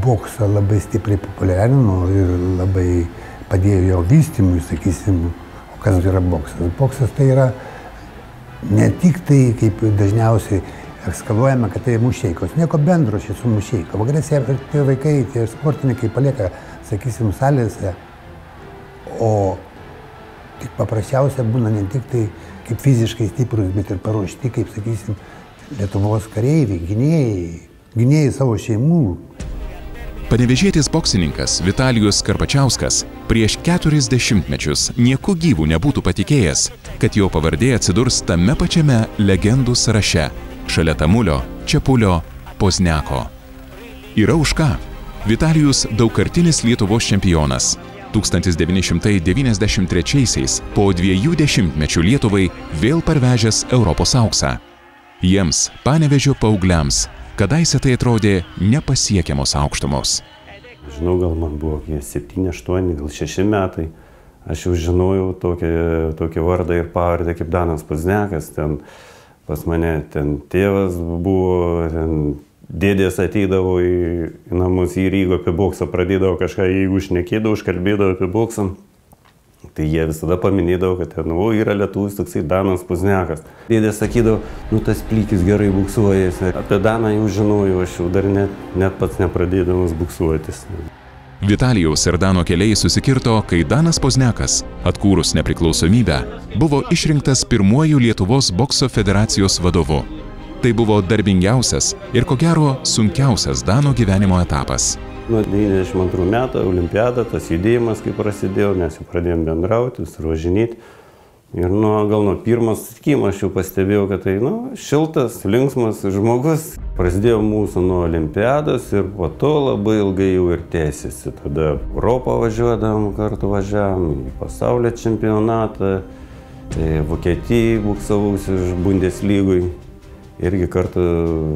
J: boksą labai stipriai populiarino ir labai padėjo jo vystymui, sakysim, o kas yra boksas. Boksas tai yra ne tik tai, kaip dažniausiai ekskaluojame, kad tai mušeikos. Nieko bendro čia su mušeika. Vakarėse tie vaikai, tie sportininkai palieka, sakysim, salėse, o tik paprasčiausia būna ne tik tai kaip fiziškai stiprus, bet ir paruošti, kaip, sakysim, Lietuvos kareiviai, gynėjai savo šeimų.
I: Panevėžietis boksininkas Vitalijus Karpačiauskas prieš 40 mečius nieku gyvų nebūtų patikėjęs, kad jo pavardė atsidurs tame pačiame legendų sąraše, šalia Tamulio, Čepulio, Pozniako. Yra už ką. Vitalijus daugkartinis Lietuvos čempionas. 1993-aisiais po 2 dešimtmečių Lietuvai vėl parvežęs Europos auksą. Jiems, Panevėžio paaugliams, kadaise tai atrodė nepasiekiamos aukštumos.
E: Žinau, gal man buvo 7, 8, gal 6 metai. Aš jau žinojau tokį vardą ir pavardę kaip Danas Pozniakas. Ten pas mane ten tėvas buvo, ten dėdės ateidavo į namus į Rygą, apie boksą pradėdavo kažką, jeigu šnekėdavo, užkalbėdavo apie boksą. Tai jie visada paminėdavo, kad ten, yra lietuvis toksai Danas Pozniakas. Dėdės sakydavo, tas plikis gerai buksuojasi. Apie Daną jau žinojau, aš jau dar net pats nepradėdamas buksuotis.
I: Vitalijaus ir Dano keliai susikirto, kai Danas Pozniakas, atkūrus nepriklausomybę, buvo išrinktas pirmuoju Lietuvos bokso federacijos vadovu. Tai buvo darbingiausias ir ko gero sunkiausias Dano gyvenimo etapas.
E: Nuo 92 metų olimpiada, tas judėjimas, kai prasidėjo, mes jau pradėjom bendrauti, suvažinėti. Ir gal nuo pirmo susitikimo aš jau pastebėjau, kad tai šiltas, linksmas žmogus. Prasidėjo mūsų nuo olimpiados ir po to labai ilgai jau ir tęsiasi. Tada Europą važiuodam, kartu važiavam, į pasaulio čempionatą, Vokietijai buksavausi iš Bundeslygoj. Irgi kartu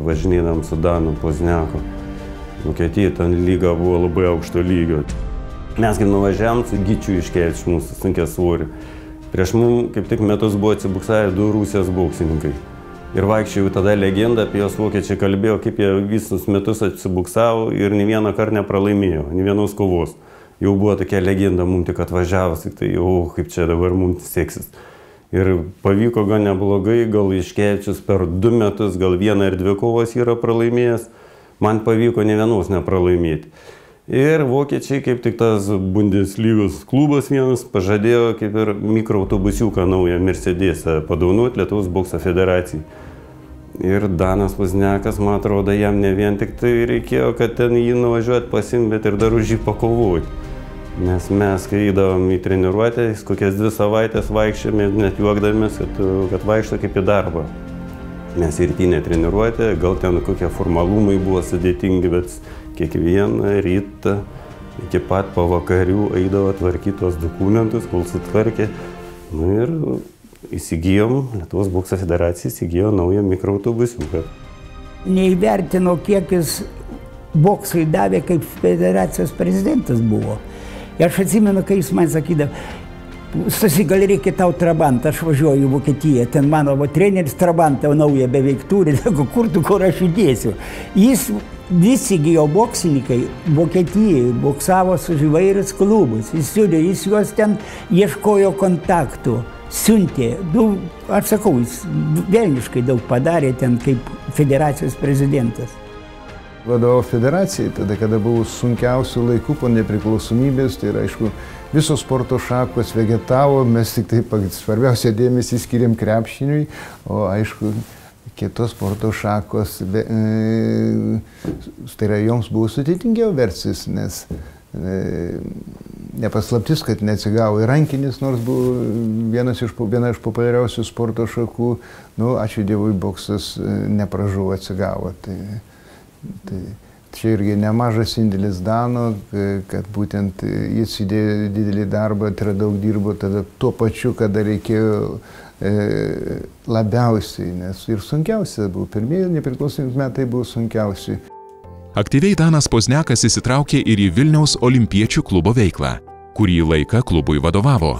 E: važinėdam su Danu Pozniaku. Vokietija ten lyga buvo labai aukšto lygio. Mes kaip nuvažiavam su Gyčiu Iškevičiu, mūsų sunkiasvoriu. Prieš mums kaip tik metus buvo atsibuksavę 2 Rusijos boksininkai. Ir vaikščiojau tada legendą, apie jos vokiečiai kalbėjo, kaip jie visus metus atsibuksavo ir nei vieną kartą nepralaimėjo, nei vienos kovos. Jau buvo tokia legenda, mums tik atvažiavus, tai kaip čia dabar mums seksis. Ir pavyko gan neblogai, gal Iškevičius per 2 metus, gal 1 ar 2 kovas yra pralaimėjęs. Man pavyko ne vienos nepralaimėti. Ir vokiečiai, kaip tik tas Bundeslygos klubas vienas, pažadėjo kaip ir mikroautobusiuką naują Mercedesą padovanoti Lietuvos bokso federacijai. Ir Danas Pozniakas, man atrodo, jam ne vien tik tai reikėjo, kad ten jį nuvažiuoti pasimti, bet ir dar už jį pakovoti. Nes mes, kai įdavom į treniruotę, kokias 2 savaitės vaikščiame, net juokdamės, kad vaikšto kaip į darbą. Nes rytinė treniruotė, gal ten kokie formalumai buvo sudėtingi, bet kiekvieną rytą iki pat pavakarių eidavo tvarkyti tos dokumentus, kol sutvarkė. Ir įsigijom, Lietuvos bokso federacija įsigijo naują mikroautobusiuką.
B: Neįvertino, kiek jis boksui davė, kaip federacijos prezidentas buvo. Aš atsimenu, kai jis man sakydavo, Stasy, gal reikia tau Trabantą, aš važiuoju į Vokietiją, ten mano treneris Trabantą naują beveik turi, kur aš įdėsiu. Jis visi jo boksininkai Vokietijoje boksavo su įvairius klubus, jis juos ten ieškojo kontaktų, siuntė, aš sakau, jis velniškai daug padarė ten kaip federacijos prezidentas.
F: Vadovavo federacijai, tada, kada buvo sunkiausių laikų po nepriklausomybės, tai yra, aišku, visos sporto šakos vegetavo, mes tik taip svarbiausia dėmesį skiriam krepšiniui, o aišku, kitos sporto šakos, tai yra, joms buvo sudėtingiau versis, nes nepaslaptis, kad neatsigavo ir rankinis, nors buvo viena iš populiariausių sporto šakų, ačiū Dievui, boksas nepražuvo, atsigavo. Tai čia irgi nemažas indėlis Dano, kad būtent jis įdėjo didelį darbą, tai daug dirbo tada tuo pačiu, kada reikėjo labiausiai, nes ir sunkiausia buvo. Pirmieji nepriklausomybės metai buvo sunkiausi.
I: Aktyviai Danas Pozniakas įsitraukė ir į Vilniaus olimpiečių klubo veiklą, kurį laiką klubui vadovavo.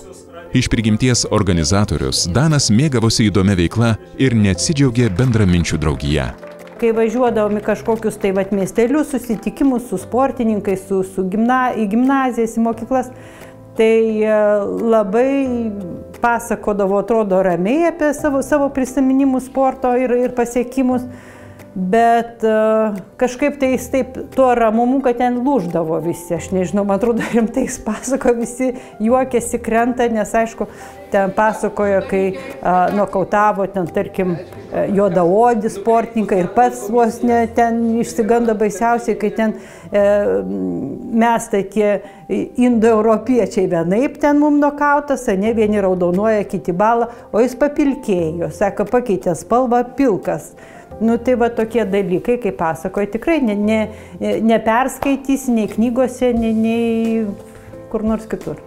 I: Iš prigimties organizatorius, Danas mėgavosi įdomia veikla ir neatsidžiaugė bendraminčių draugija.
U: Kai važiuodavom į kažkokius miestelius, susitikimus su sportininkais, į gimnazijas, į mokyklas, tai labai pasakodavo, atrodo, ramiai apie savo prisiminimus sporto ir pasiekimus, bet kažkaip tai jis taip tuo ramumu, kad ten lūždavo visi. Aš nežinau, man atrodo, rimtai jis pasako, visi juokėsi, krenta, nes aišku, ten pasakojo, kai nokautavo ten, tarkim, juodaodį sportininką ir pats vos ne ten išsigando baisiausiai, kai ten mes tai tie indoeuropiečiai vienaip ten mum nokautas, ne vieni raudonuoja, kiti bala, o jis papilkėjo, sako, pakeitė spalvą pilkas. Tai va tokie dalykai, kaip pasakoja, tikrai neperskaitysi nei knygose, nei kur nors kitur.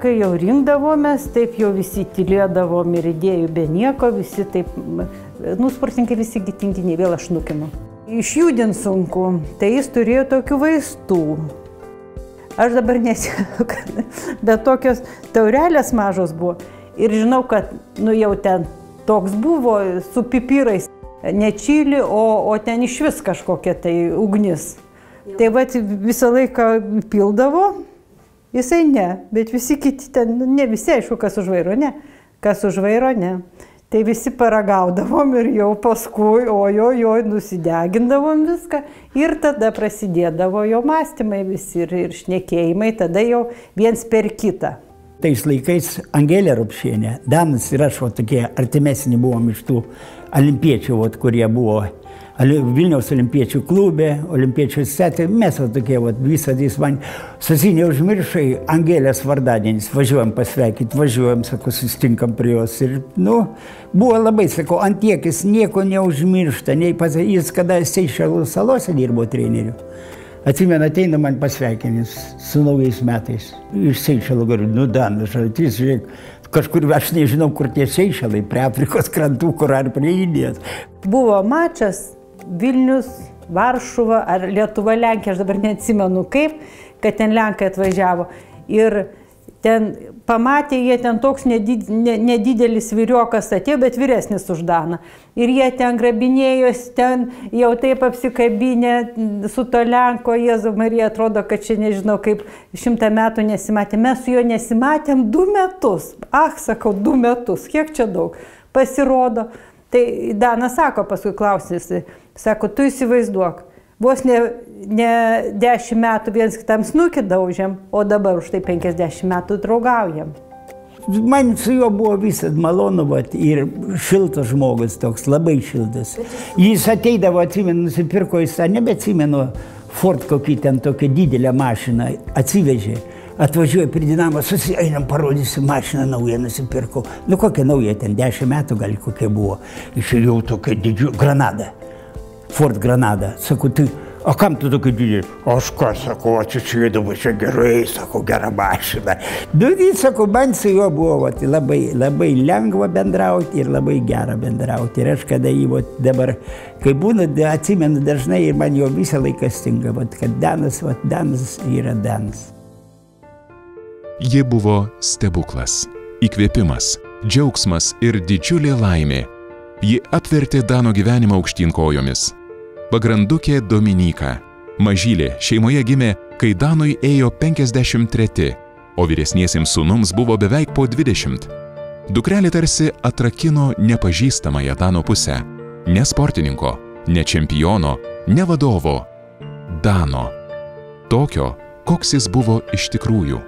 U: Kai jau rinkdavomės, taip jau visi tylėdavom ir idėjų be nieko, visi taip, sportininkai visi tinginiai, vėl aš nukinu. Išjudint sunku, tai jis turėjo tokių vaistų. Aš dabar nesinu, bet tokios taurelės mažos buvo. Ir žinau, kad jau ten toks buvo su pipirais. Ne čili, o ten iš vis kažkokia tai ugnis. Tai va visą laiką pildavo, jisai ne, bet visi kiti ten, ne visi, aišku, kas už vairo, ne. Kas už vairo, ne. Tai visi paragaudavom ir jau paskui, nusidegindavom viską ir tada prasidėdavo jo mąstymai visi ir šnekėjimai, tada jau viens per kitą.
B: Tais laikais Angelė Rupšienė, Danas ir aš tokie artimesni buvom iš tų olimpiečių, kurie buvo Vilniaus olimpiečių klube, olimpiečių setė, mes tokie visada man, Stasy, neužmiršai Angelės vardadienis, važiuojam pasveikinti, važiuojam, sako, sustinkam prie jos ir, buvo labai, sako, antiek jis nieko neužmiršta, jis kada Seišelų salose dirbo treneriu. Atsimenu, ateina man pasveikinis su naujais metais. Iš Seišelų galiu, Danas, žiūrėk, kažkur, aš nežinau, kur tie Seišelai, prie Afrikos krantų, kur ar prie Indijos.
U: Buvo mačas Vilnius, Varšuva ar Lietuva, Lenkija, aš dabar neatsimenu kaip, kad ten Lenkai atvažiavo. Ir ten pamatė, jie ten toks nedidelis vyriokas atėjo, bet vyresnis už Daną. Ir jie ten grabinėjosi, ten jau taip apsikabinę su to Lenko, Jėzau Marija, atrodo, kad čia nežinau, kaip 100 metų nesimatėm. Mes su juo nesimatėm 2 metus. Sakau, 2 metus, kiek čia daug. Pasirodo. Tai Danas sako, paskui klausėsi, sako, tu įsivaizduok, vos ne 10 metų viens kitam snukį daužėm, o dabar už tai 50 metų draugaujam.
B: Man su juo buvo visad malonu ir šiltas žmogus toks, labai šiltas. Jis ateidavo, atsimenu, nusipirko jis, nebeatsimenu, Ford kokį ten tokią didelę mašiną atsivežė. Atvažiuoja prie Dinamo, einam parodysi mašiną naują nusipirkau. Kokia nauja, ten 10 metų gal kokia buvo. Išėjau tokia didžiulė Granada. Ford Granada. Sakau, tai O kam tu tokiu didžiu? Aš ką, sako, atsisėdavo čia gerai, sako, gera mašina. Sako, man su juo buvo labai lengva bendrauti ir labai gera bendrauti. Ir aš kada jį dabar, kai būna, atsimenu dažnai ir man jo visą laiką stinga, kad Danas yra Danas.
I: Ji buvo stebuklas, įkvėpimas, džiaugsmas ir didžiulė laimė. Ji apvertė Dano gyvenimą aukštyn kojomis. Pagrandukė Dominyka. Mažylė šeimoje gimė, kai Danui ėjo 53, o vyresniesiems sūnums buvo beveik po 20. Dukrelė tarsi atrakino nepažįstamąją Dano pusę. Ne sportininko, ne čempiono, ne vadovo. Dano. Tokio, koks jis buvo iš tikrųjų.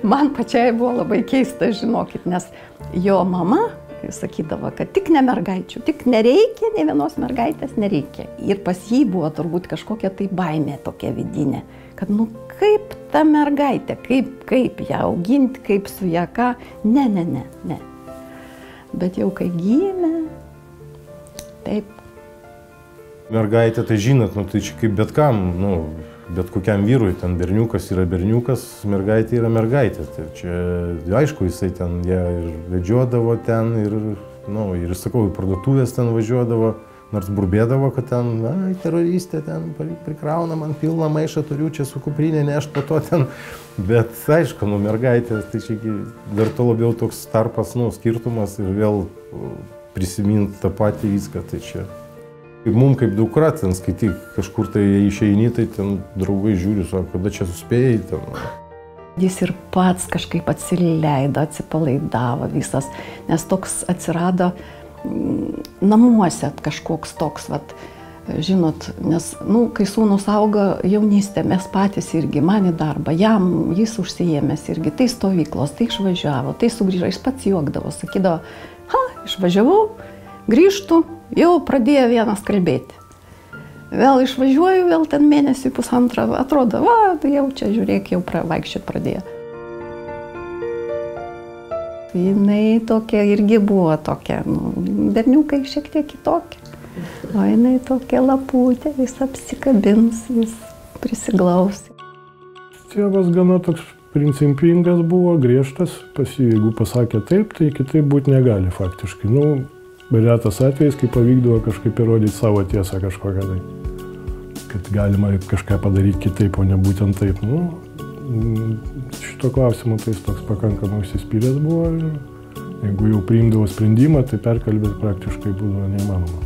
M: Man pačiai buvo labai keista, žinokit, nes jo mama sakydavo, kad tik ne mergaičių, tik nereikia, ne vienos mergaitės nereikia. Ir pas jį buvo turbūt kažkokia tai baimė tokia vidinė, kad kaip ta mergaitė, kaip ją auginti, kaip su ją ką, ne. Bet jau kai gimė, taip.
G: Mergaitė, tai žinot, tai čia kaip bet kam, bet kokiam vyrui, ten berniukas yra berniukas, mergaitė yra mergaitė. Tai čia, aišku, jisai ten ją ir vedžiodavo ten, ir sakau, į parduotuvės ten važiuodavo, nors burbėdavo, kad ten, teroristė, ten prikrauna man pilną maišą, turiu čia su kuprinė nešt po to ten. Bet, aišku, mergaitė, tai čia dar to labiau toks tarpas, skirtumas ir vėl prisiminti tą patį viską, tai čia. Mums kaip dukra, ten skaityk, kažkur tai išeini, tai ten draugai žiūri, sako, kada čia suspėjai ten.
M: Jis ir pats kažkaip atsileido, atsipalaidavo visas, nes toks atsirado namuose kažkoks toks, žinot, nes, kai sūnus auga jaunystė, mes patys irgi, man į darbą, jis užsiėmęs irgi, tai stovyklos, tai išvažiavo, tai sugrįžo, jis pats juokdavo, sakydavo, išvažiavau, grįžtu, jau pradėjo vienas kalbėti. Vėl išvažiuoju, vėl ten mėnesį pusantrą, atrodo, jau čia žiūrėk, jau vaikščiot pradėjo. Jinai tokia irgi buvo tokia, berniukai šiek tiek kitokia. O jinai tokia laputė, vis apsikabins, vis prisiglaus.
L: Tėvas gana toks principingas buvo, griežtas, jeigu pasakė taip, tai kitaip būti negali faktiškai. Retas atvejais, kai pavykdavo kažkaip įrodyti savo tiesą kažkokią tai. Kad galima kažką padaryti kitaip, o ne būtent taip. Šito klausimu tai jis toks pakankamai užsispyręs buvo. Jeigu jau priimdavo sprendimą, tai perkalbėti praktiškai būdavo neįmanoma.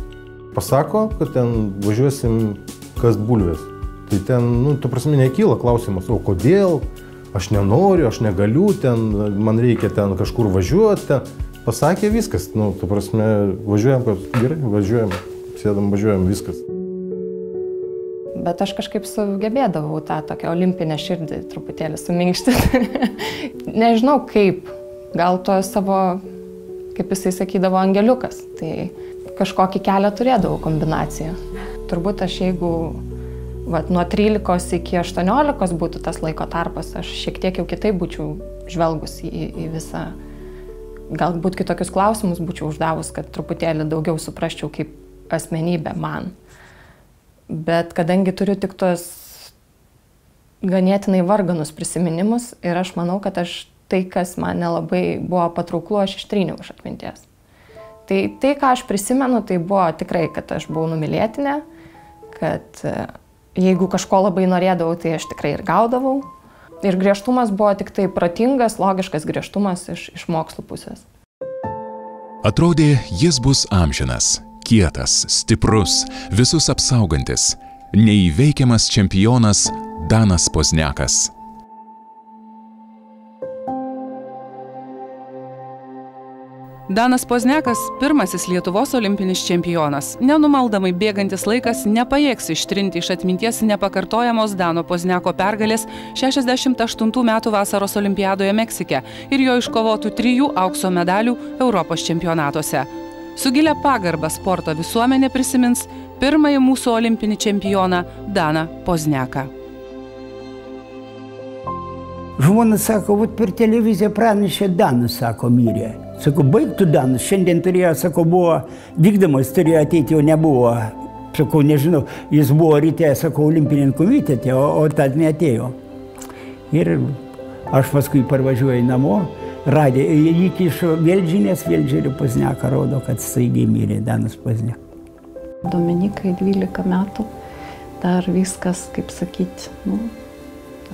G: Pasako, kad ten važiuosim kast bulvės. Tai ten, tu prasme, nekyla klausimas, o kodėl, aš nenoriu, aš negaliu, ten, man reikia ten kažkur važiuoti. Ten. Pasakė viskas, tu prasme, važiuojam, gerai, važiuojam, sėdam, važiuojam, viskas.
D: Bet aš kažkaip sugebėdavau tą tokią olimpinę širdį truputėlį suminkštyti. Nežinau kaip, gal to savo, kaip jisai sakydavo, angeliukas. Tai kažkokį kelią turėdavau kombinaciją. Turbūt aš jeigu nuo 13 iki 18 būtų tas laiko tarpas, aš šiek tiek jau kitaip būčiau žvelgus į visą. Galbūt kitokius klausimus būčiau uždavus, kad truputėlį daugiau suprasčiau kaip asmenybė man. Bet kadangi turiu tik tos ganėtinai varganus prisiminimus ir aš manau, kad tai, kas man nelabai buvo patrauklu, aš ištryniau iš atminties. Tai, ką aš prisimenu, tai buvo tikrai, kad aš buvau numylėtinė, kad jeigu kažko labai norėdavau, tai aš tikrai ir gaudavau. Ir griežtumas buvo tik tai protingas, logiškas griežtumas iš mokslo pusės.
I: Atrodė, jis bus amžinas, kietas, stiprus, visus apsaugantis, neįveikiamas čempionas Danas Pozniakas.
V: Danas Pozniakas – pirmasis Lietuvos olimpinis čempionas. Nenumaldamai bėgantis laikas nepajėgs ištrinti iš atminties nepakartojamos Dano Pozniako pergalės 68 metų vasaros olimpiadoje Meksike ir jo iškovotų 3 aukso medalių Europos čempionatuose. Su gilia pagarba sporto visuomenė prisimins pirmąjį mūsų olimpinį čempioną Daną Pozniaką.
B: Žmona sako, per televiziją pranešė Danas, sako, mirė. Sako, baigtų Danas, šiandien turėjo, sako, buvo vykdamas, turėjo ateiti, jau nebuvo Sakau, nežinau, jis buvo ryte, sakau, olimpiniam komitete, o tad neatėjo. Ir aš paskui parvažiuoju namo, radė, jį kišo Vėldžinės, Vėldželio Pozniaką rodo, kad staigiai mirė Danas Pozniakas.
M: Dominikai 12 metų, dar viskas, kaip sakyti,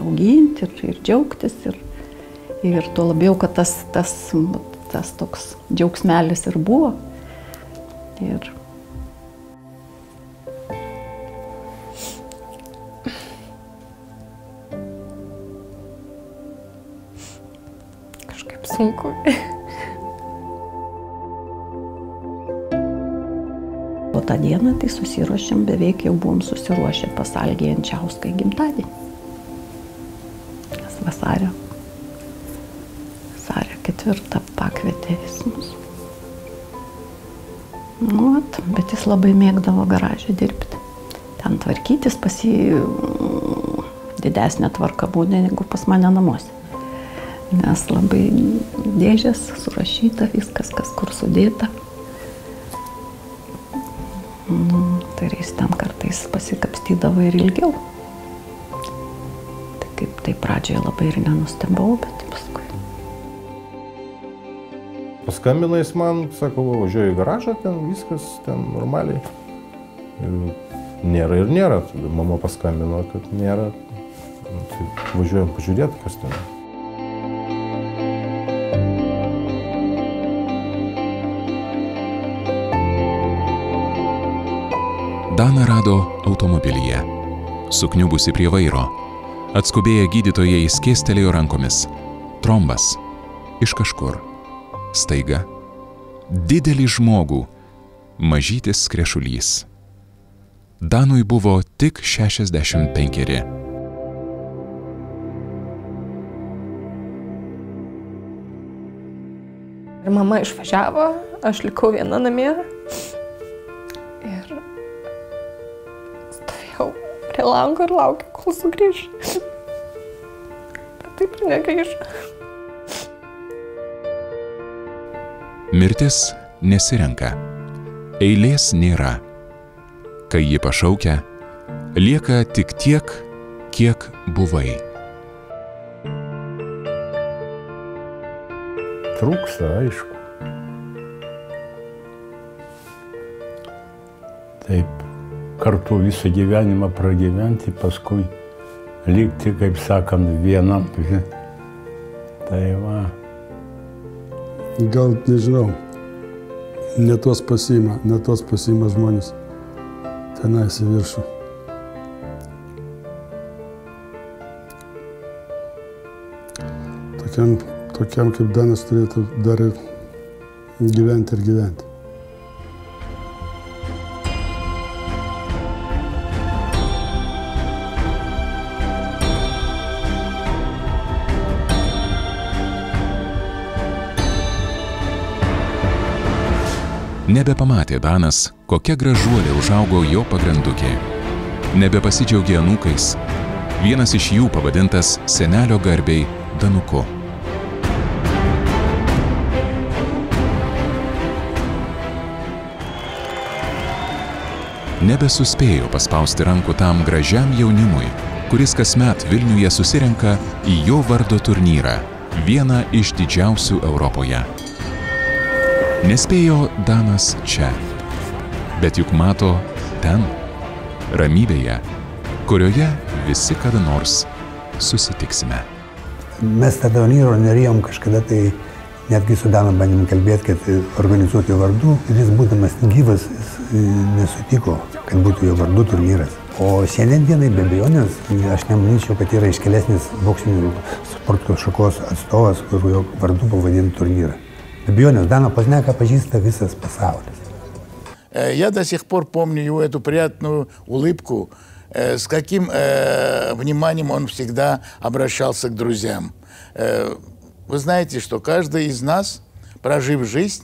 M: auginti ir džiaugtis. Ir tuo labiau, kad tas toks džiaugsmelis ir buvo. Ir
D: kažkaip sunku.
M: O tą dieną tai susiruošėm, beveik jau buvom susiruošę pas Algį Jančiauską į gimtadienį. Nes vasario 4 pakvietė jis mus. Bet jis labai mėgdavo garaže dirbti. Ten tvarkytis, pas jį didesnė tvarka būdė negu pas mane namuose. Nes labai dėžės surašyta, viskas, kas kur sudėta. Tai jis ten kartais pasikapstydavo ir ilgiau. Tai kaip tai pradžioje labai ir nenustebau, bet paskui.
G: Paskambino jis man, sako, važiuoju į garažą, ten viskas, ten normaliai. Nėra ir nėra. Tada mama paskambino, kad nėra. Tai važiuojam pažiūrėti, kas ten.
I: Daną rado automobilyje, sukniubusi prie vairo. Atskubėję gydytojai skėstelėjo rankomis. Trombas. Iš kažkur. Staiga. Didelį žmogų. Mažytis krešulys. Danui buvo tik 65.
D: Ir mama išvažiavo, aš likau viena namie. Ir stovėjau prie lango ir laukiau, kol sugrįž. Bet taip ir negrįžo.
I: Mirtis nesirenka. Eilės nėra. Kai ji pašaukia, lieka tik tiek, kiek buvai.
K: Trūksta, aišku. Taip, kartu visą gyvenimą pragyventi, paskui likti, kaip sakant, vienam. Tai va.
T: Gal, nežinau, ne tos pasiima žmonės tenais į viršų. Tokiam kaip Danas turėtų dar ir gyventi ir gyventi.
I: Nebepamatė Danas, kokia gražuolė užaugo jo pagrindukė. Nebepasidžiaugė anūkais. Vienas iš jų pavadintas senelio garbei Danuku. Nebesuspėjo paspausti rankų tam gražiam jaunimui, kuris kasmet Vilniuje susirenka į jo vardo turnyrą, vieną iš didžiausių Europoje. Nespėjo Danas čia, bet juk mato ten, ramybėje, kurioje visi kada nors susitiksime.
J: Mes tą turnyro norėjom kažkada, tai netgi su Danu bandėm kalbėti, kad organizuoti jo vardu. Ir jis būdamas gyvas, jis nesutiko, kad būtų jo vardu turnyras. O šiandien dienai be abejonės, aš nemanyčiau, kad yra iškilesnis boksinių sporto šakos atstovas, kur jo vardu pavadinti turnyrą. Be abejonės, Daną Pozniaką pažįsta visas pasaulis.
Q: Я до сих пор помню эту приятную улыбку, с каким вниманием он всегда обращался к друзьям. Вы знаете, что каждый из нас, прожив жизнь,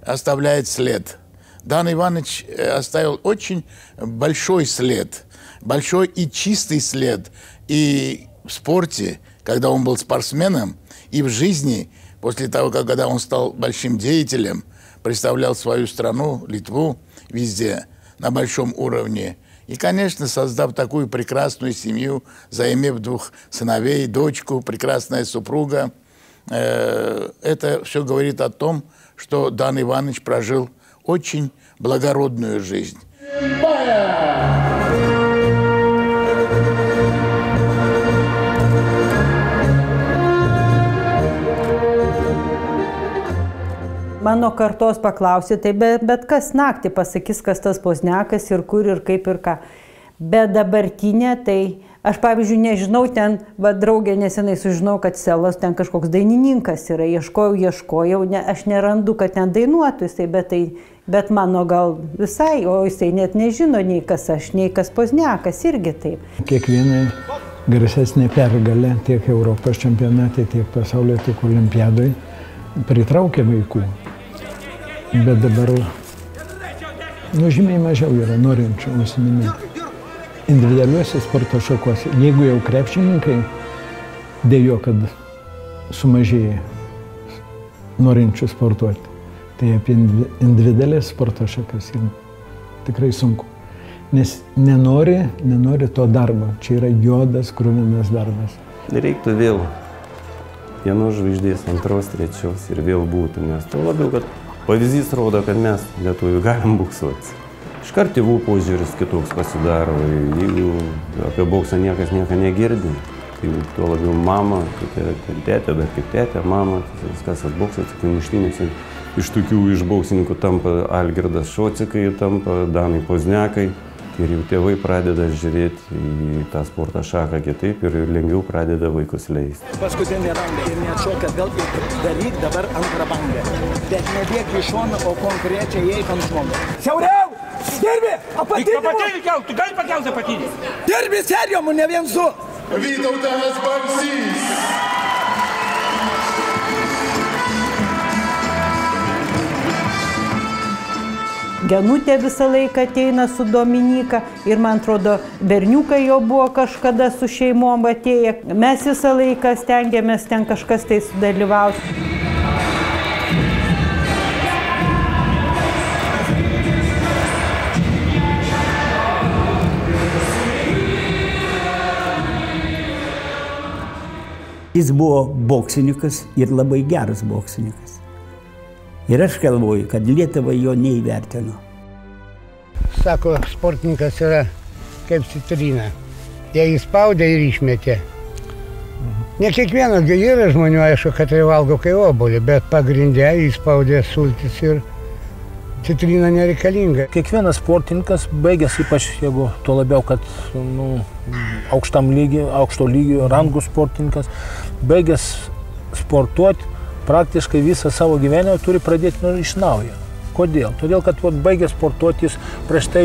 Q: оставляет след. Дан Иванович оставил очень большой след, большой и чистый след и в спорте, когда он был спортсменом, и в жизни, после того, когда он стал большим деятелем, представлял свою страну, Литву, везде. на большом уровне. И, конечно, создав такую прекрасную семью, заимев 2 сыновей, дочку, прекрасная супруга, это все говорит о том, что Дан Иванович прожил очень благородную жизнь.
U: Mano kartos paklausė, tai bet kas naktį pasakys, kas tas Pozniakas ir kur ir kaip ir ką. Bet dabartinė, tai aš pavyzdžiui nežinau, ten draugė nesenai sužinau, kad Selas ten kažkoks dainininkas yra. Ieškojau, aš nerandu, kad ten dainuotų jisai, bet mano gal visai, o jisai net nežino nei kas aš, nei kas Pozniakas irgi taip.
C: Kiekvienai garsesnė pergalė tiek Europos čempionate, tiek pasaulio, tiek olimpiadoj pritraukia vaikų. Bet dabar žymiai mažiau yra norinčių užsiiminėti. Individualiuose sporto šakose, jeigu jau krepšininkai, dėjo, kad sumažėja norinčių sportuoti, tai apie individualias sporto šakas tikrai sunku. Nes nenori to darbo. Čia yra juodas, kruvinas darbas.
E: Reiktų vėl vienos žvaigždės, 2, 3 ir vėl būtų, nes to labiau, kad pavyzdys rodo, kad mes lietuvių galim boksuoti. Iškart tėvų požiūris kitoks pasidaro, jeigu apie boksą niekas nieko negirdi, tai tuo labiau mama, tokia tėtė, bet kaip tėtė, mama, viskas atboksas, tik muštynės. Iš tokių iš boksininkų tampa Algirdas Šocikai, tampa Danai Pozniakai. Ir jau tėvai pradeda žiūrėti į tą sporto šaką kitaip ir lengviau pradeda vaikus leisti.
H: Paskutinį randą ir neatšok atgal ir daryk dabar antrą bangą. Bet nebėk į šoną, o konkrečiai eik ant žmogų. Siauriau! Dirbi! Apatinį! Apatinį kelt! Tu gali pakelt apatinį! Dirbi serijom, ne vien su!
W: Vytautas Balsys!
U: Genutė visą laiką ateina su Dominyka ir man atrodo, berniukai jau buvo kažkada su šeimom atėję. Mes visą laiką stengiamės ten kažkas tai sudalyvauti.
B: Jis buvo boksininkas ir labai geras boksininkas. Ir aš galvoju, kad Lietuva jo neįvertino.
X: Sako, sportininkas yra kaip citrina. Jie įspaudė ir išmetė. Ne kiekvienas, yra žmonių, aišku, kad tai valgo kai obuolį, bet pagrindė įspaudė sultis ir citrina nereikalinga.
N: Kiekvienas sportininkas baigęs, ypač jeigu tuo labiau, kad aukšto lygio rangų sportininkas, baigęs sportuoti, praktiškai visą savo gyvenimą turi pradėti iš naujo. Kodėl? Todėl, kad baigęs sportuoti, jis prieš tai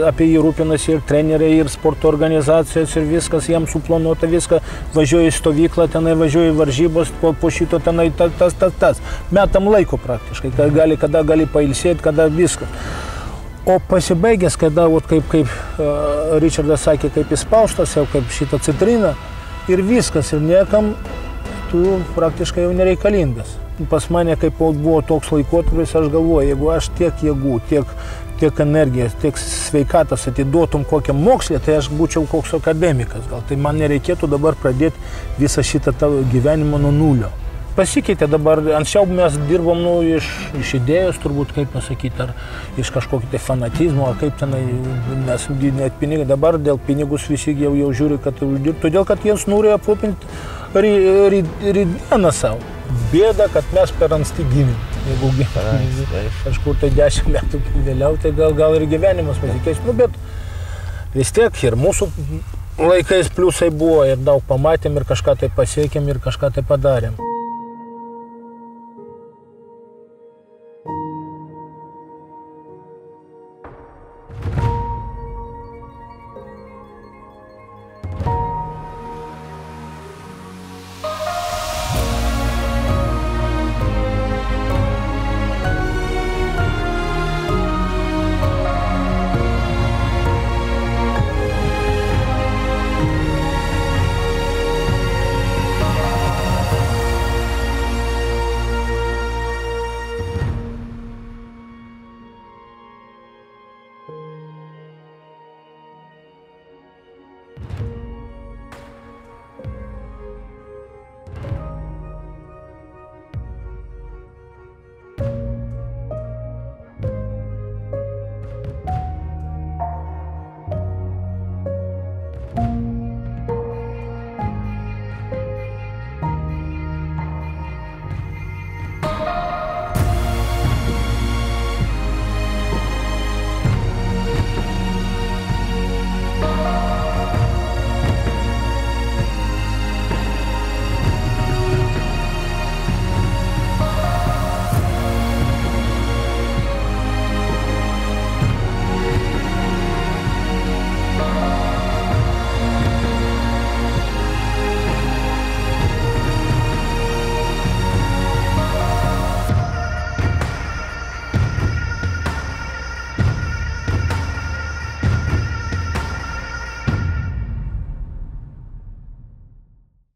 N: apie jį rūpinasi ir treneriai, ir sporto organizacijos, ir viskas, jam suplanuota viską, važiuoja į stovyklą, tenai važiuoja į varžybos, po šito tenai tas. Metam laiko praktiškai, kada gali pailsėti, kada viskas. O pasibaigęs, kada, kaip Richardas sakė, kaip įspaustas, jau kaip šitą citriną, ir viskas, ir niekam tu praktiškai jau nereikalingas. Pas mane, kaip buvo toks laikotarpis, aš galvoju, jeigu aš tiek jėgų, tiek energijos, tiek sveikatas atiduotum kokiam mokslė, tai aš būčiau koks akademikas gal. Tai man nereikėtų dabar pradėti visą šitą tavo gyvenimą nuo nulio. Pasikeitė dabar, anksčiau mes dirbom iš idėjos, turbūt, kaip pasakyti, ar iš kažkokio tai fanatizmo, ar kaip tenai, nes net pinigai, dabar dėl pinigus visi jau žiūri, kad uždirbti, todėl, kad jiems nori aprūpinti rydieną savo. Bėda, kad mes per anksti gimėm. Jeigu kažkur tai 10 metų vėliau, tai gal ir gyvenimas pasikeis. Bet vis tiek ir mūsų laikais pliusai buvo, ir daug pamatėm, ir kažką tai pasiekėm, ir kažką tai padarėm.